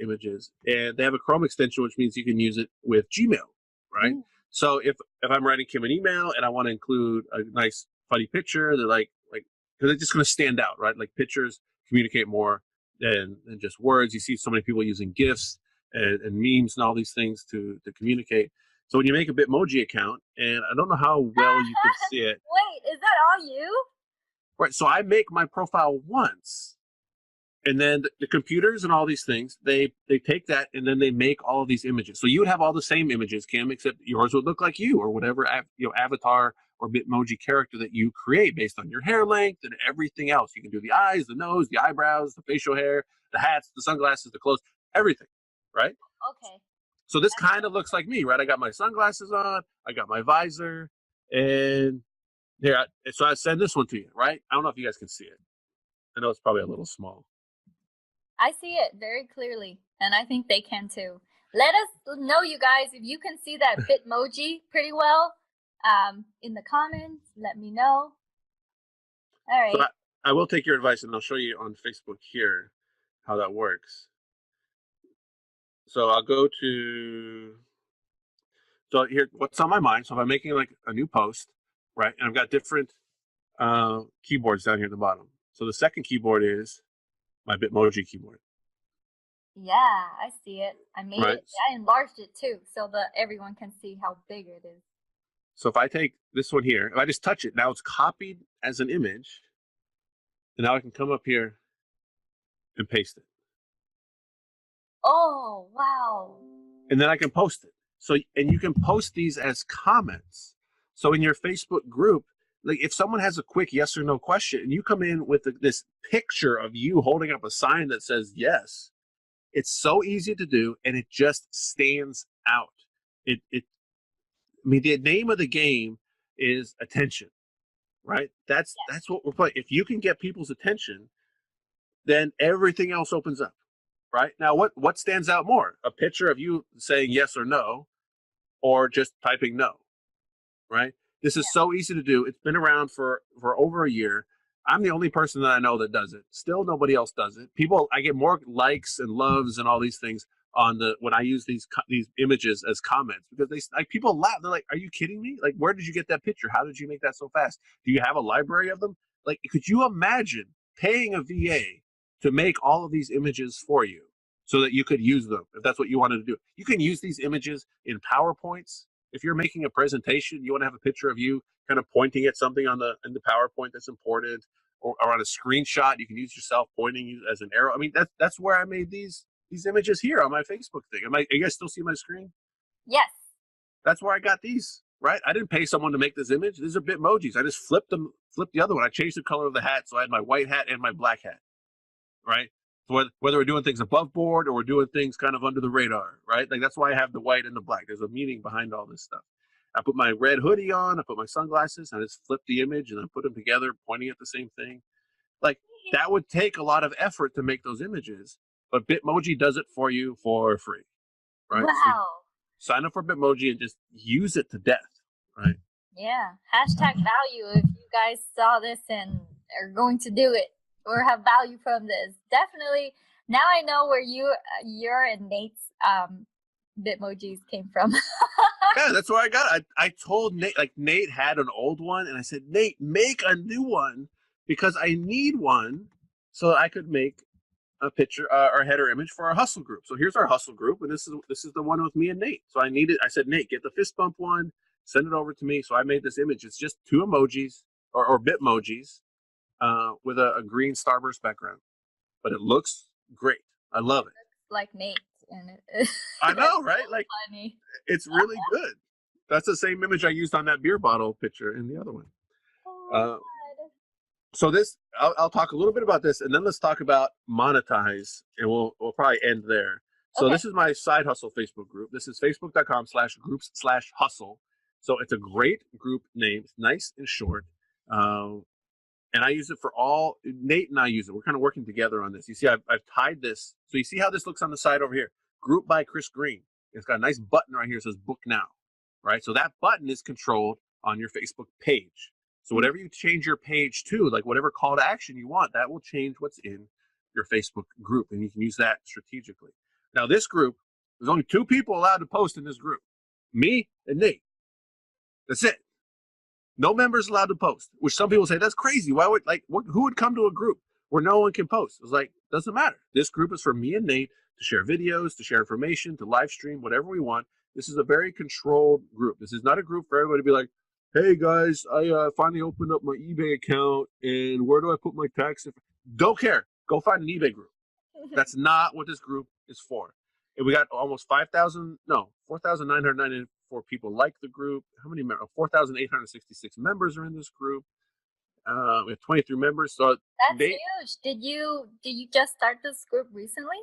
images, and they have a Chrome extension, which means you can use it with Gmail, right? Mm. So if I'm writing Kim an email and I want to include a nice funny picture, they're like because it's just going to stand out, right? Like pictures communicate more than just words. You see so many people using GIFs and memes and all these things to communicate. So when you make a Bitmoji account, and I don't know how well you can see it. Wait, is that all you? Right, so I make my profile once, and then the computers and all these things, they take that and then they make all of these images. So you would have all the same images, Kim, except yours would look like you, or whatever avatar or Bitmoji character that you create based on your hair length and everything else. You can do the eyes, the nose, the eyebrows, the facial hair, the hats, the sunglasses, the clothes, everything, right? Okay. So this kind of looks like me, right? I got my sunglasses on, I got my visor, and here, so I send this one to you, right? I don't know if you guys can see it. I know it's probably a little small. I see it very clearly, and I think they can too. Let us know, you guys, if you can see that Bitmoji pretty well in the comments. Let me know. All right. So I will take your advice, and I'll show you on Facebook here how that works. So I'll go to, so here, what's on my mind. So if I'm making like a new post, right, and I've got different keyboards down here at the bottom. So the second keyboard is my Bitmoji keyboard. Yeah, I see it. I made it. I enlarged it too, so that everyone can see how big it is. So if I take this one here, if I just touch it, now it's copied as an image, and now I can come up here and paste it. Oh, wow. And then I can post it. So, and you can post these as comments. So in your Facebook group, like if someone has a quick yes or no question, and you come in with this picture of you holding up a sign that says yes, it's so easy to do, and it just stands out. I mean, the name of the game is attention, right? That's what we're playing. If you can get people's attention, then everything else opens up, right? Now, what stands out more? A picture of you saying yes or no, or just typing no, right? This is so easy to do. It's been around for over a year. I'm the only person that I know that does it. Still, nobody else does it. I get more likes and loves and all these things on when I use these images as comments, because people laugh. They're like, "Are you kidding me? Like, where did you get that picture? How did you make that so fast? Do you have a library of them? Like, could you imagine paying a VA to make all of these images for you so that you could use them if that's what you wanted to do? You can use these images in PowerPoints. If you're making a presentation, you want to have a picture of you kind of pointing at something in the PowerPoint that's important, or on a screenshot, you can use yourself pointing as an arrow. I mean, that's where I made these images here on my Facebook thing. You guys still see my screen? Yes. That's where I got these, right? I didn't pay someone to make this image. These are Bitmojis. I just flipped the other one. I changed the color of the hat, so I had my white hat and my black hat, right? So whether we're doing things above board or we're doing things kind of under the radar, right? Like that's why I have the white and the black. There's a meaning behind all this stuff. I put my red hoodie on, I put my sunglasses, and I just flipped the image and I put them together, pointing at the same thing. Like that would take a lot of effort to make those images, but Bitmoji does it for you for free, right? Wow. So sign up for Bitmoji and just use it to death, right? Yeah. Hashtag value. If you guys saw this and are going to do it or have value from this, definitely. Now I know where your and Nate's Bitmojis came from. Yeah, that's where I got it. I told Nate, like Nate had an old one, and I said, Nate, make a new one because I need one so I could make a picture or header image for our hustle group. So here's our hustle group, and this is the one with me and Nate. So I said, Nate, get the fist bump one, send it over to me. So I made this image. It's just two emojis or Bitmojis with a green starburst background, but it looks great. I love it. Like Nate. And I know, right? Like funny. it's really good. That's the same image I used on that beer bottle picture in the other one. Oh my Uh, god. so this, I'll talk a little bit about this, and then let's talk about monetize, and we'll probably end there. So Okay. this is my side hustle Facebook group. This is facebook.com/groups/hustle. So it's a great group name. It's nice and short. And I use it for all. Nate and I use it. We're kind of working together on this. You see, I've tied this. So you see how this looks on the side over here? Group by Chris Green. It's got a nice button right here that says book now, right? So that button is controlled on your Facebook page. So whatever you change your page to, like whatever call to action you want, that will change what's in your Facebook group. And you can use that strategically. Now, this group, there's only 2 people allowed to post in this group, me and Nate. That's it. No members allowed to post, which some people say that's crazy. Why would who would come to a group where no one can post? It's like, doesn't matter. This group is for me and Nate to share videos, to share information, to live stream, whatever we want. This is a very controlled group. This is not a group for everybody to be like, hey guys, I finally opened up my eBay account and where do I put my tax? Don't care. Go find an eBay group. That's not what this group is for. And we got almost 4,994 people like the group. How many members? 4,866 members are in this group. We have 23 members. So That's huge. Did you just start this group recently?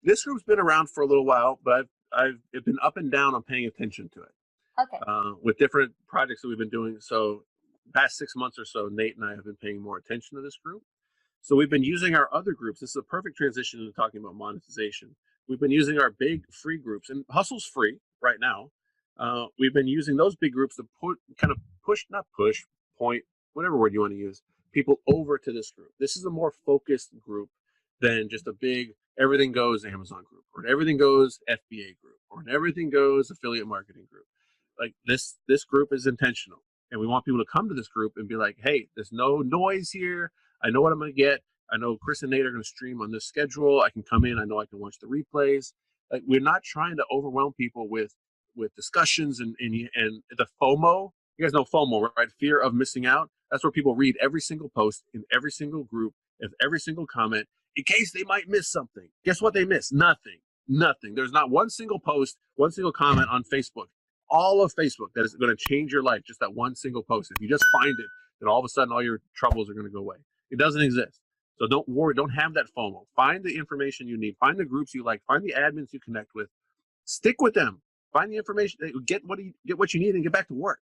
This group's been around for a little while, but I've been up and down on paying attention to it. Okay. With different projects that we've been doing. So past 6 months or so, Nate and I have been paying more attention to this group. So we've been using our other groups. This is a perfect transition into talking about monetization. We've been using our big free groups, and Hustle's free right now. We've been using those big groups to point, whatever word you want to use, people over to this group. This is a more focused group than just a big everything goes Amazon group, or an everything goes FBA group, or an everything goes affiliate marketing group. Like this group is intentional, and we want people to come to this group and be like, hey, there's no noise here. I know what I'm going to get. I know Chris and Nate are going to stream on this schedule. I can come in. I know I can watch the replays. Like, we're not trying to overwhelm people with discussions and the FOMO. You guys know FOMO, right? Fear of missing out. That's where people read every single post in every single group, of every single comment, in case they might miss something. Guess what they miss? Nothing. Nothing. There's not one single post, one single comment on Facebook, all of Facebook, that is going to change your life. Just that one single post. If you just find it, then all of a sudden all your troubles are going to go away. It doesn't exist. So don't worry. Don't have that FOMO. Find the information you need. Find the groups you like. Find the admins you connect with. Stick with them. Find the information. Get what you need and get back to work.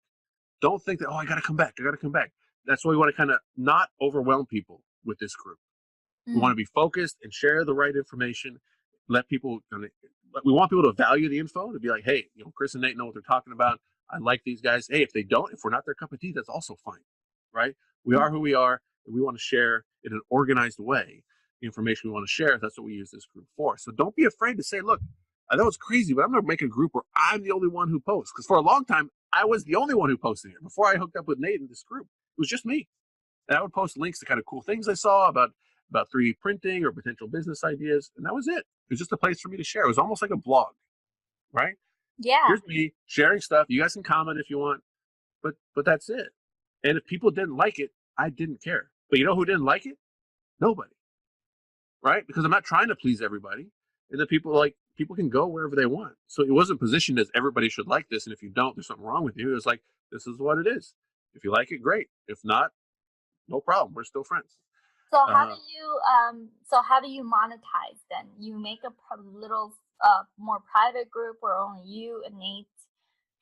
Don't think that, oh, I got to come back. I got to come back. That's why we want to kind of not overwhelm people with this group. We want to be focused and share the right information. Let people we want people to value the info, to be like, hey, Chris and Nate know what they're talking about. I like these guys. Hey, if they don't, if we're not their cup of tea, that's also fine, right? We are who we are, and we want to share in an organized way the information we want to share. That's what we use this group for. So don't be afraid to say, look, I know it's crazy, but I'm going to make a group where I'm the only one who posts. Because for a long time, I was the only one who posted here. Before I hooked up with Nate in this group, it was just me. And I would post links to kind of cool things I saw about 3D printing or potential business ideas. And that was it. It was just a place for me to share. It was almost like a blog, right? Yeah. Here's me sharing stuff. You guys can comment if you want, but that's it. And if people didn't like it, I didn't care. But you know who didn't like it? Nobody, right? Because I'm not trying to please everybody. And the people can go wherever they want. So it wasn't positioned as everybody should like this, and if you don't, there's something wrong with you. It was like, this is what it is. If you like it, great. If not, no problem. We're still friends. So how do you monetize then? You make a little more private group where only you and Nate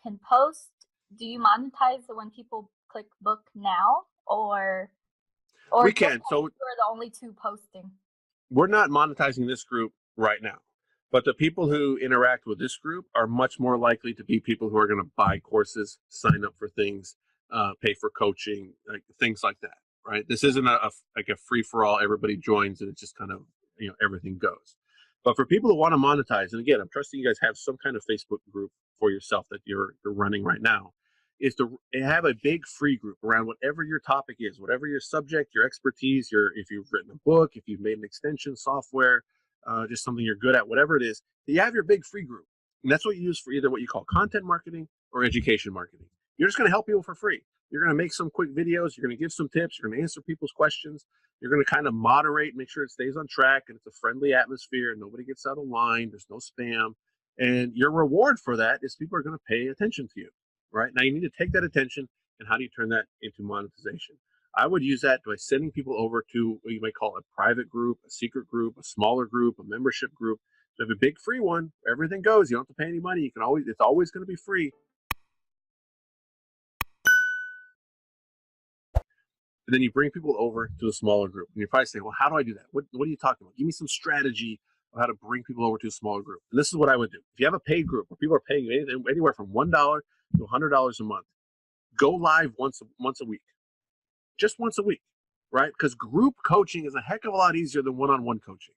can post. Do you monetize when people click book now, or we can? So we're the only 2 posting. We're not monetizing this group right now, but the people who interact with this group are much more likely to be people who are going to buy courses, sign up for things, pay for coaching, like things like that. Right? This isn't a free for all. Everybody joins and it's just kind of everything goes. But for people who want to monetize, and again, I'm trusting you guys have some kind of Facebook group for yourself that you're running right now, is to have a big free group around whatever your topic is, whatever your subject, your expertise, if you've written a book, if you've made an extension software, just something you're good at, whatever it is, you have your big free group. And that's what you use for either what you call content marketing or education marketing. You're just going to help people for free. You're going to make some quick videos. You're going to give some tips. You're going to answer people's questions. You're going to kind of moderate, make sure it stays on track, and it's a friendly atmosphere. Nobody gets out of line. There's no spam. And your reward for that is people are going to pay attention to you, right? Now you need to take that attention, and how do you turn that into monetization? I would use that by sending people over to what you might call a private group, a secret group, a smaller group, a membership group. So if a big free one, everything goes. You don't have to pay any money. You can always, it's always going to be free. And then you bring people over to a smaller group. And you're probably saying, well, how do I do that? What are you talking about? Give me some strategy of how to bring people over to a smaller group. And this is what I would do. If you have a paid group where people are paying anything, anywhere from $1 to $100 a month, go live once a week. Just once a week, right? Because group coaching is a heck of a lot easier than one-on-one coaching.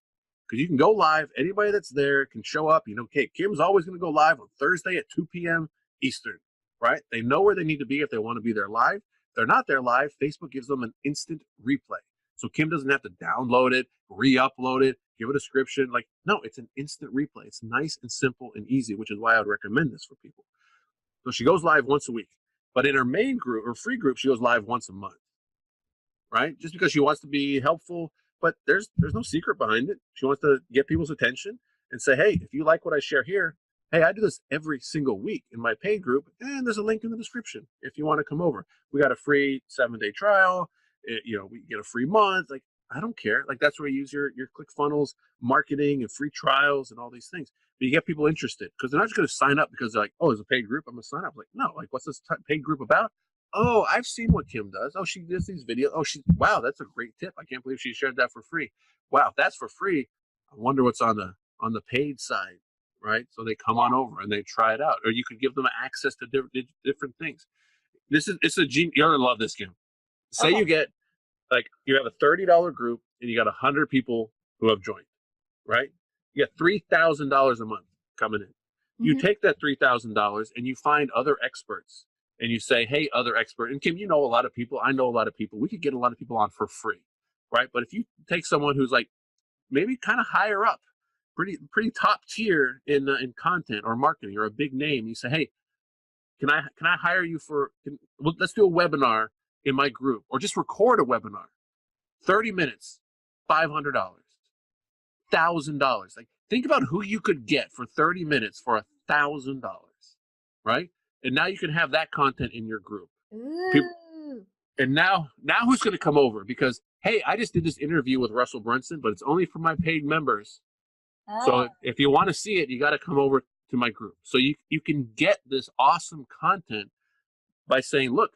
Because you can go live, anybody that's there can show up. You know, okay, Kim's always going to go live on Thursday at 2 p.m. Eastern, right? They know where they need to be if they want to be there live. If they're not there live, Facebook gives them an instant replay. So Kim doesn't have to download it, re-upload it, give a description. Like, no, it's an instant replay. It's nice and simple and easy, which is why I would recommend this for people. So she goes live once a week. But in her main group or free group, she goes live once a month, right? Just because she wants to be helpful, but there's no secret behind it. She wants to get people's attention and say, hey, if you like what I share here, hey, I do this every single week in my paid group, and there's a link in the description if you want to come over. We got a free 7-day trial. We get a free month. Like, I don't care. Like, that's where you use your ClickFunnels marketing and free trials and all these things. But you get people interested because they're not just going to sign up because they're like, oh, there's a paid group, I'm going to sign up. Like, no, like, what's this paid group about? Oh, I've seen what Kim does. Oh, she does these videos. Oh, wow, that's a great tip. I can't believe she shared that for free. Wow, if that's for free, I wonder what's on the paid side, right? So they come on over and they try it out. Or you could give them access to different things. It's a genius. You're gonna love this, Kim. Say you get, like, you have a $30 group and you got 100 people who have joined, right? You get $3,000 a month coming in. You take that $3,000 and you find other experts and you say, hey, other expert, and Kim, you know a lot of people, I know a lot of people, we could get a lot of people on for free, right? But if you take someone who's like maybe kind of higher up, pretty top tier in content or marketing, or a big name, you say, hey, can I hire you for, well, let's do a webinar in my group, or just record a webinar, 30 minutes, $500, $1,000. Like, think about who you could get for 30 minutes for $1,000, right? And now you can have that content in your group. And now who's going to come over? Because, hey, I just did this interview with Russell Brunson, but it's only for my paid members. So if you want to see it, you got to come over to my group. So you can get this awesome content by saying, look,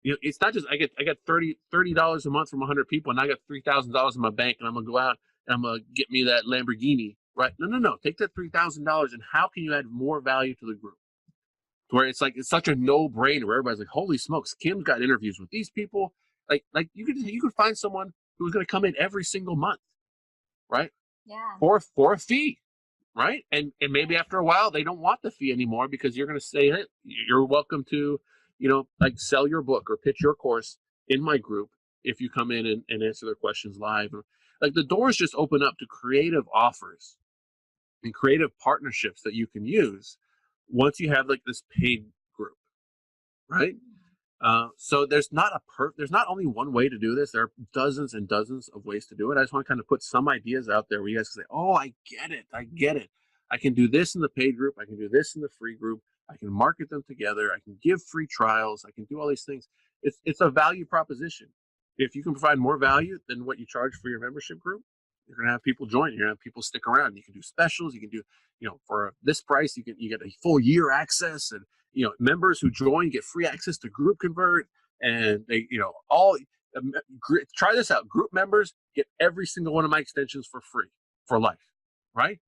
it's not just I get $30 a month from 100 people, and I got $3,000 in my bank, and I'm gonna go out and I'm gonna get me that Lamborghini, right? No. Take that $3,000, and how can you add more value to the group? Where it's such a no-brainer. Where everybody's like, holy smokes, Kim's got interviews with these people. Like you could find someone who's gonna come in every single month, right? Yeah. For a fee, right? And maybe after a while they don't want the fee anymore because you're gonna say, hey, you're welcome to, like, sell your book or pitch your course in my group if you come in and answer their questions live. Like, the doors just open up to creative offers and creative partnerships that you can use once you have, like, this paid group, right? So there's not only one way to do this. There are dozens and dozens of ways to do it. I just want to kind of put some ideas out there where you guys can say, oh, I get it. I can do this in the paid group. I can do this in the free group. I can market them together. I can give free trials. I can do all these things. It's a value proposition. If you can provide more value than what you charge for your membership group, you're going to have people join. You're going to have people stick around. You can do specials. You can do, for this price, you get a full year access, and members who join get free access to QuickLinkConvert, and they, try this out. Group members get every single one of my extensions for free for life, right?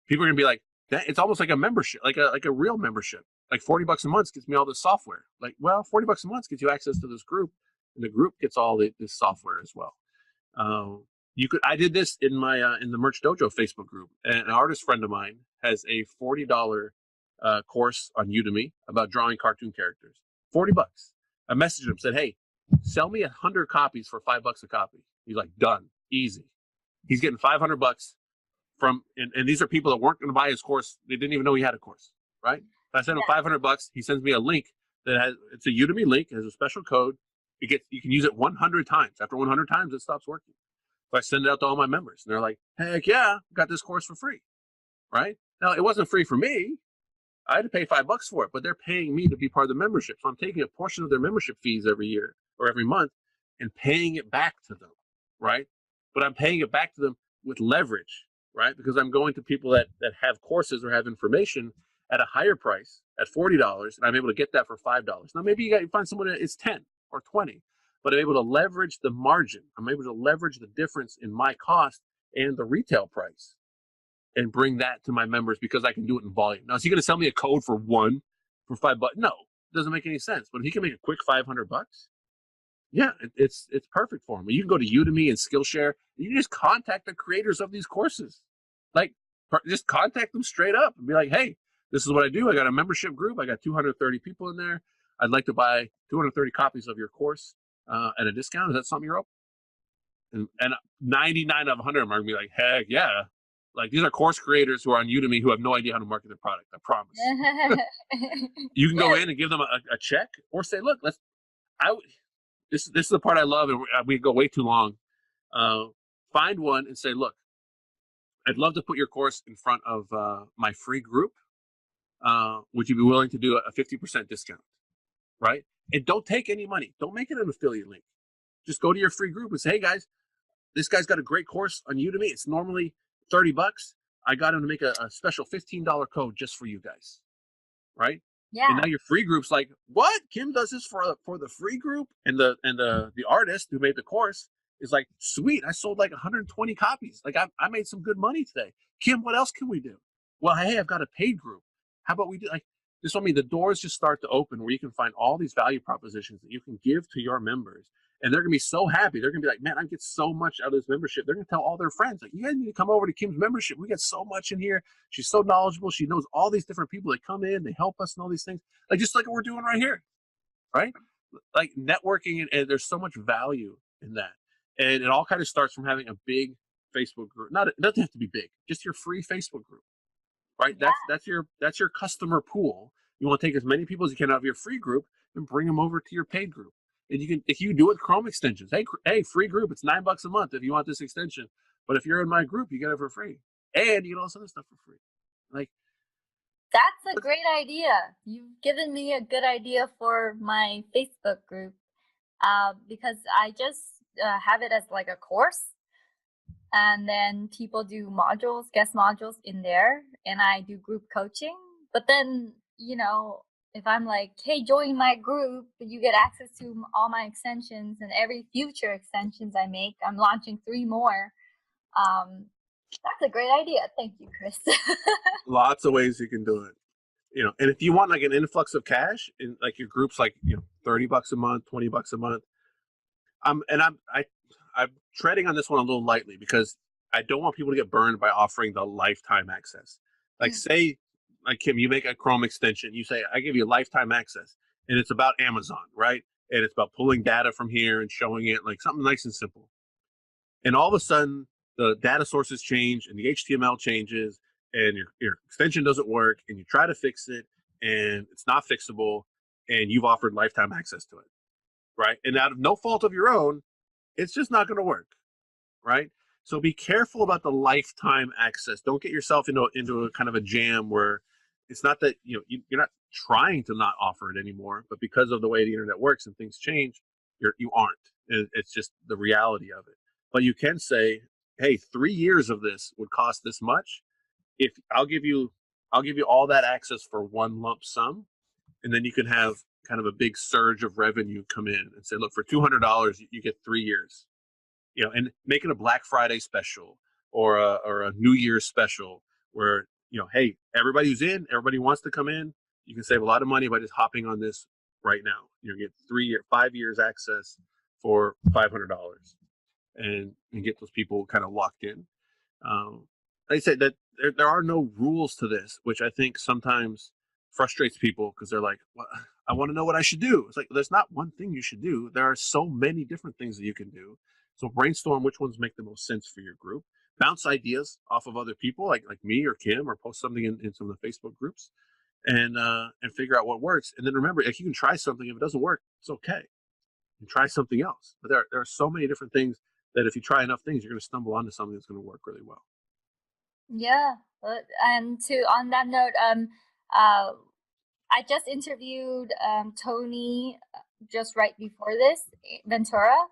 People are gonna be like, it's almost like a membership, like a real membership. Like $40 a month gets me all this software. Like, well, $40 a month gets you access to this group, and the group gets all this software as well. I did this in my in the Merch Dojo Facebook group. And an artist friend of mine has a $40 course on Udemy about drawing cartoon characters. $40. I messaged him, said, hey, sell me 100 copies for $5 a copy. He's like, done, easy. He's getting $500 from, and these are people that weren't going to buy his course. They didn't even know he had a course, right? I sent him $500. He sends me a link it's a Udemy link. It has a special code. You can use it 100 times. After 100 times, it stops working. So I send it out to all my members, and they're like, heck yeah, got this course for free, right? Now, it wasn't free for me. I had to pay $5 for it, but they're paying me to be part of the membership. So I'm taking a portion of their membership fees every year or every month and paying it back to them, right? But I'm paying it back to them with leverage, right? Because I'm going to people that have courses or have information at a higher price at $40, and I'm able to get that for $5. Now maybe you find someone that is 10 or 20, but I'm able to leverage the margin. I'm able to leverage the difference in my cost and the retail price and bring that to my members because I can do it in volume. Now, is he going to sell me a code for $5? No, it doesn't make any sense. But if he can make a quick $500, yeah, it's perfect for him. You can go to Udemy and Skillshare. And you can just contact the creators of these courses. Like, just contact them straight up and be like, hey, this is what I do. I got a membership group. I got 230 people in there. I'd like to buy 230 copies of your course at a discount. Is that something you're open? And 99 out of 100 of them are going to be like, heck yeah. Like, these are course creators who are on Udemy who have no idea how to market their product. I promise. You can go in and give them a check or say, look, this is the part I love, and we go way too long. Find one and say, look, I'd love to put your course in front of my free group. Would you be willing to do a 50% discount, right? And don't take any money. Don't make it an affiliate link. Just go to your free group and say, hey, guys, this guy's got a great course on Udemy. It's normally $30. I got him to make a special $15 code just for you guys, right? Yeah. And now your free group's like, what? Kim does this for the free group? And the artist who made the course is like, sweet, I sold like 120 copies. Like, I made some good money today. Kim, what else can we do? Well, hey, I've got a paid group. How about we do like this? I mean, the doors just start to open where you can find all these value propositions that you can give to your members. And they're going to be so happy. They're going to be like, man, I get so much out of this membership. They're going to tell all their friends, like, you guys need to come over to Kim's membership. We get so much in here. She's so knowledgeable. She knows all these different people that come in. They help us and all these things. Like, just like what we're doing right here, right? Like, networking, and there's so much value in that. And it all kind of starts from having a big Facebook group. It doesn't have to be big. Just your free Facebook group, right? Yeah. That's your customer pool. You want to take as many people as you can out of your free group and bring them over to your paid group. And you can, if you do it with Chrome extensions, hey, free group, it's $9 a month if you want this extension. But if you're in my group, you get it for free, and you get all this other stuff for free. Like, that's a great idea. You've given me a good idea for my Facebook group, because I just have it as like a course, and then people do guest modules in there, and I do group coaching. But then, if I'm like, hey, join my group, you get access to all my extensions and every future extensions I make. I'm launching 3 more. That's a great idea. Thank you, Chris. lots of ways you can do it. And if you want like an influx of cash in like your groups, like $30 a month, $20 a month. I'm treading on this one a little lightly because I don't want people to get burned by offering the lifetime access. Like, say, like, Kim, you make a Chrome extension, you say, I give you lifetime access, and it's about Amazon, right? And it's about pulling data from here and showing it, like something nice and simple. And all of a sudden, the data sources change and the HTML changes and your extension doesn't work, and you try to fix it and it's not fixable, and you've offered lifetime access to it, right? And out of no fault of your own, it's just not going to work, right? So be careful about the lifetime access. Don't get yourself into a kind of a jam where it's not that you're not trying to not offer it anymore, but because of the way the internet works and things change, you aren't. It's just the reality of it. But you can say, hey, 3 years of this would cost this much. If I'll give you all that access for one lump sum, and then you can have kind of a big surge of revenue come in and say, look, for $200 you get 3 years. And make it a Black Friday special or a New Year's special where, hey, everybody who's in, everybody wants to come in, you can save a lot of money by just hopping on this right now. You get 5 years access for $500 and get those people kind of locked in. Like I said, that there are no rules to this, which I think sometimes frustrates people because they're like, well, I want to know what I should do. It's like, there's not one thing you should do. There are so many different things that you can do. So brainstorm which ones make the most sense for your group. Bounce ideas off of other people, like me or Kim, or post something in some of the Facebook groups, and figure out what works. And then remember, if you can try something, if it doesn't work, it's okay. You can try something else. But there are so many different things that if you try enough things, you're going to stumble onto something that's going to work really well. Yeah, and on that note, I just interviewed Tony just right before this, Ventura,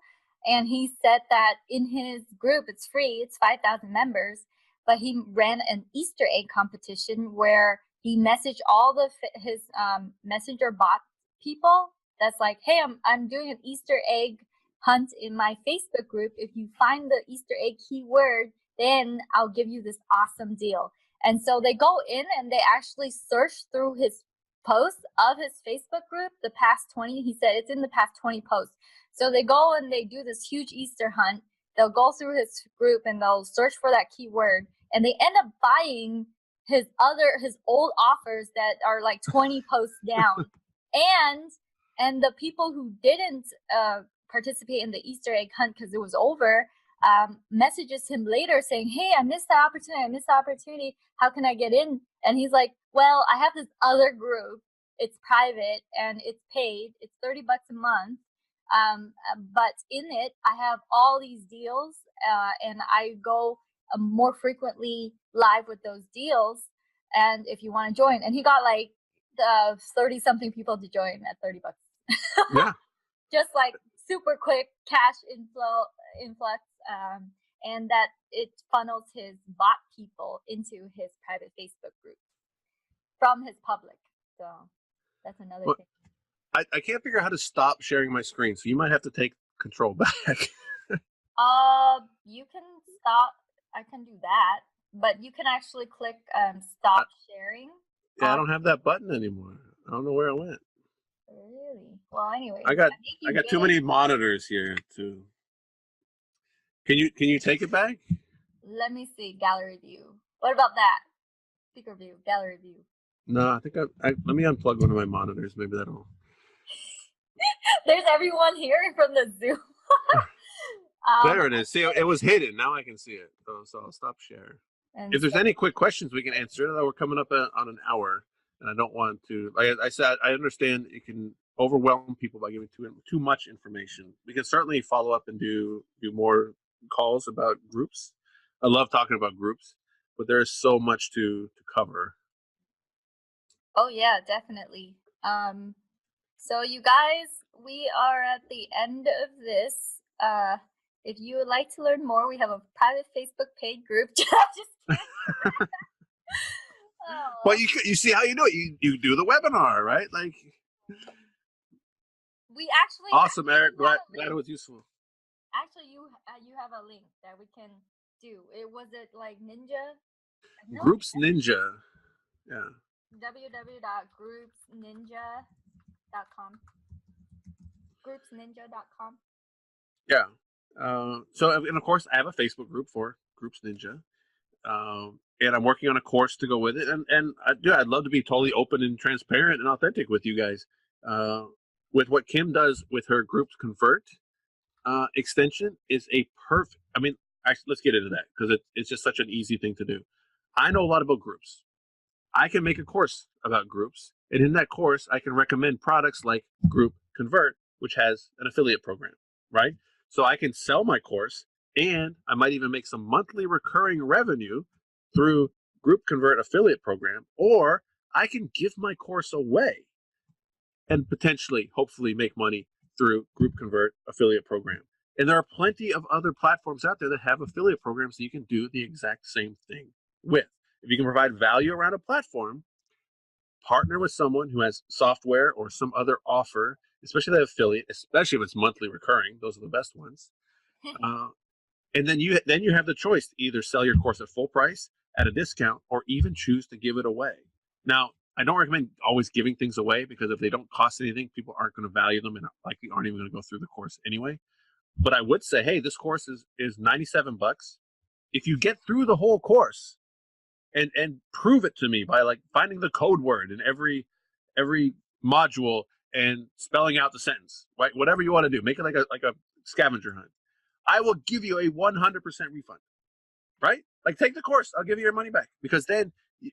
and he said that in his group, it's free, it's 5,000 members, but he ran an Easter egg competition where he messaged all his messenger bot people. That's like, hey, I'm doing an Easter egg hunt in my Facebook group. If you find the Easter egg keyword, then I'll give you this awesome deal. And so they go in and they actually search through his posts of his Facebook group, the past 20. He said it's in the past 20 posts. So they go and they do this huge Easter hunt. They'll go through his group and they'll search for that keyword, and they end up buying his old offers that are like 20 posts down. And the people who didn't participate in the Easter egg hunt because it was over, messages him later saying, hey, I missed the opportunity. How can I get in? And he's like, well, I have this other group. It's private and it's paid. It's $30 a month. But in it, I have all these deals, and I go more frequently live with those deals. And if you want to join, and he got like 30 something people to join at $30. Yeah. Just like super quick cash influx, and that it funnels his bot people into his private Facebook group from his public. So that's another thing. I can't figure out how to stop sharing my screen, so you might have to take control back. You can stop. I can do that, but you can actually click stop sharing. Yeah, I don't have that button anymore. I don't know where it went. Really? Well, anyway, I got too many monitors here to. Can you take it back? Let me see gallery view. What about that? Speaker view, gallery view. No, I think let me unplug one of my monitors. Maybe that'll. There's everyone here from the Zoom. There it is. See, it was hidden. Now I can see it. So I'll stop share. If there's any quick questions, we can answer. We're coming up on an hour, and I don't want to. Like I said, I understand it can overwhelm people by giving too much information. We can certainly follow up and do more calls about groups. I love talking about groups, but there is so much to cover. Oh yeah, definitely. So you guys, we are at the end of this. If you would like to learn more, we have a private Facebook paid group. Just kidding. Well, you see how you do it. You do the webinar, right? Like. We actually. Awesome, Eric. Glad it was useful. Actually, you have a link that we can do. Was it like Ninja? No? Groups Ninja. Yeah. www.groupsninja.com. Groupsninja.com. Yeah. So, and of course, I have a Facebook group for Groups Ninja, and I'm working on a course to go with it. And I'd love to be totally open and transparent and authentic with you guys. With what Kim does with her QuickLinkConvert extension is a perfect. I mean, let's get into that because it's just such an easy thing to do. I know a lot about groups. I can make a course about groups, and in that course, I can recommend products like QuickLinkConvert, which has an affiliate program, right? So I can sell my course, and I might even make some monthly recurring revenue through QuickLinkConvert affiliate program, or I can give my course away and potentially, hopefully, make money through QuickLinkConvert affiliate program. And there are plenty of other platforms out there that have affiliate programs that you can do the exact same thing with. If you can provide value around a platform, partner with someone who has software or some other offer, especially that affiliate, especially if it's monthly recurring. Those are the best ones. And then you have the choice to either sell your course at full price, at a discount, or even choose to give it away. Now, I don't recommend always giving things away because if they don't cost anything, people aren't going to value them and likely aren't even going to go through the course anyway. But I would say, hey, this course is $97. If you get through the whole course and prove it to me by like finding the code word in every module and spelling out the sentence, right? Whatever you want to do, make it like a scavenger hunt. I will give you a 100% refund, right? Like take the course, I'll give you your money back because then a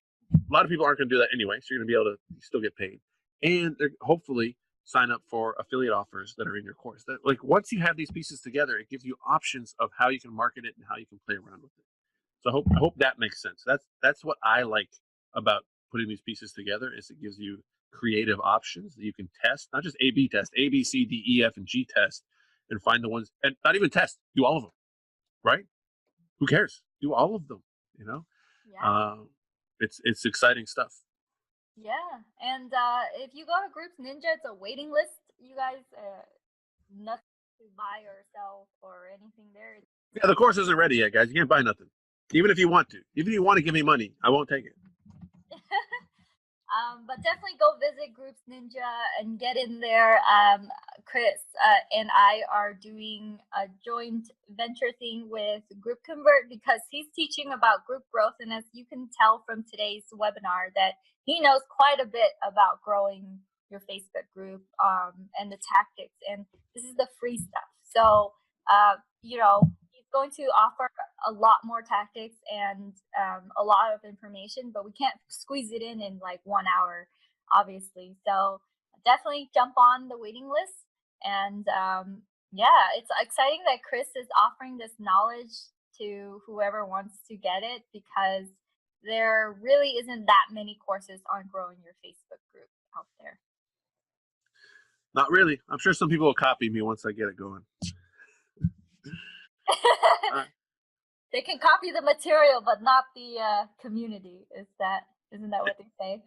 lot of people aren't going to do that anyway, so you're going to be able to still get paid, and they're hopefully sign up for affiliate offers that are in your course. That like once you have these pieces together, it gives you options of how you can market it and how you can play around with it. So I hope that makes sense. That's what I like about putting these pieces together is it gives you creative options that you can test, not just A/B test, A, B, C, D, E, F, and G test, and find the ones, and not even test, do all of them, right? Who cares? Do all of them, you know? Yeah. It's exciting stuff. Yeah. And if you go to Groups Ninja, it's a waiting list. You guys, nothing to buy or sell or anything there. Yeah, the course isn't ready yet, guys. You can't buy nothing. Even if you want to. Even if you want to give me money, I won't take it. But definitely go visit Groups Ninja and get in there. Chris and I are doing a joint venture thing with QuickLinkConvert because he's teaching about group growth. And as you can tell from today's webinar, that he knows quite a bit about growing your Facebook group and the tactics. And this is the free stuff. So, you know, he's going to offer a lot more tactics and a lot of information, but we can't squeeze it in like 1 hour, obviously. So definitely jump on the waiting list. And yeah, it's exciting that Chris is offering this knowledge to whoever wants to get it, because there really isn't that many courses on growing your Facebook group out there. Not really. I'm sure some people will copy me once I get it going. They can copy the material, but not the community. Isn't that what they say?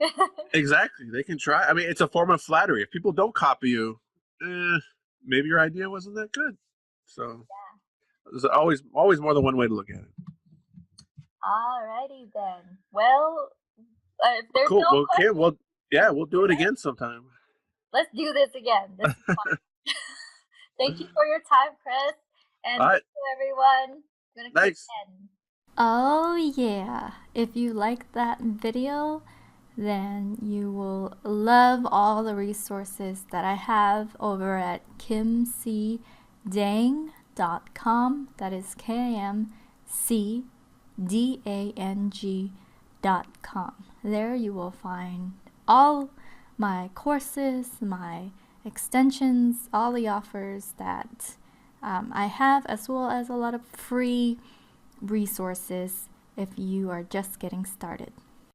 Exactly. They can try. I mean, it's a form of flattery. If people don't copy you, maybe your idea wasn't that good. So yeah. There's always more than one way to look at it. Alrighty then. Well, if there's cool. No well, Kim, we'll do it again sometime. Let's do this again. This is fun. Thank you for your time, Chris, and thank you, everyone. I'm gonna Thanks. Oh yeah, if you liked that video, then you will love all the resources that I have over at kimcdang.com. That is KIMCDANG.com. There you will find all my courses, my extensions, all the offers that I have, as well as a lot of free resources if you are just getting started.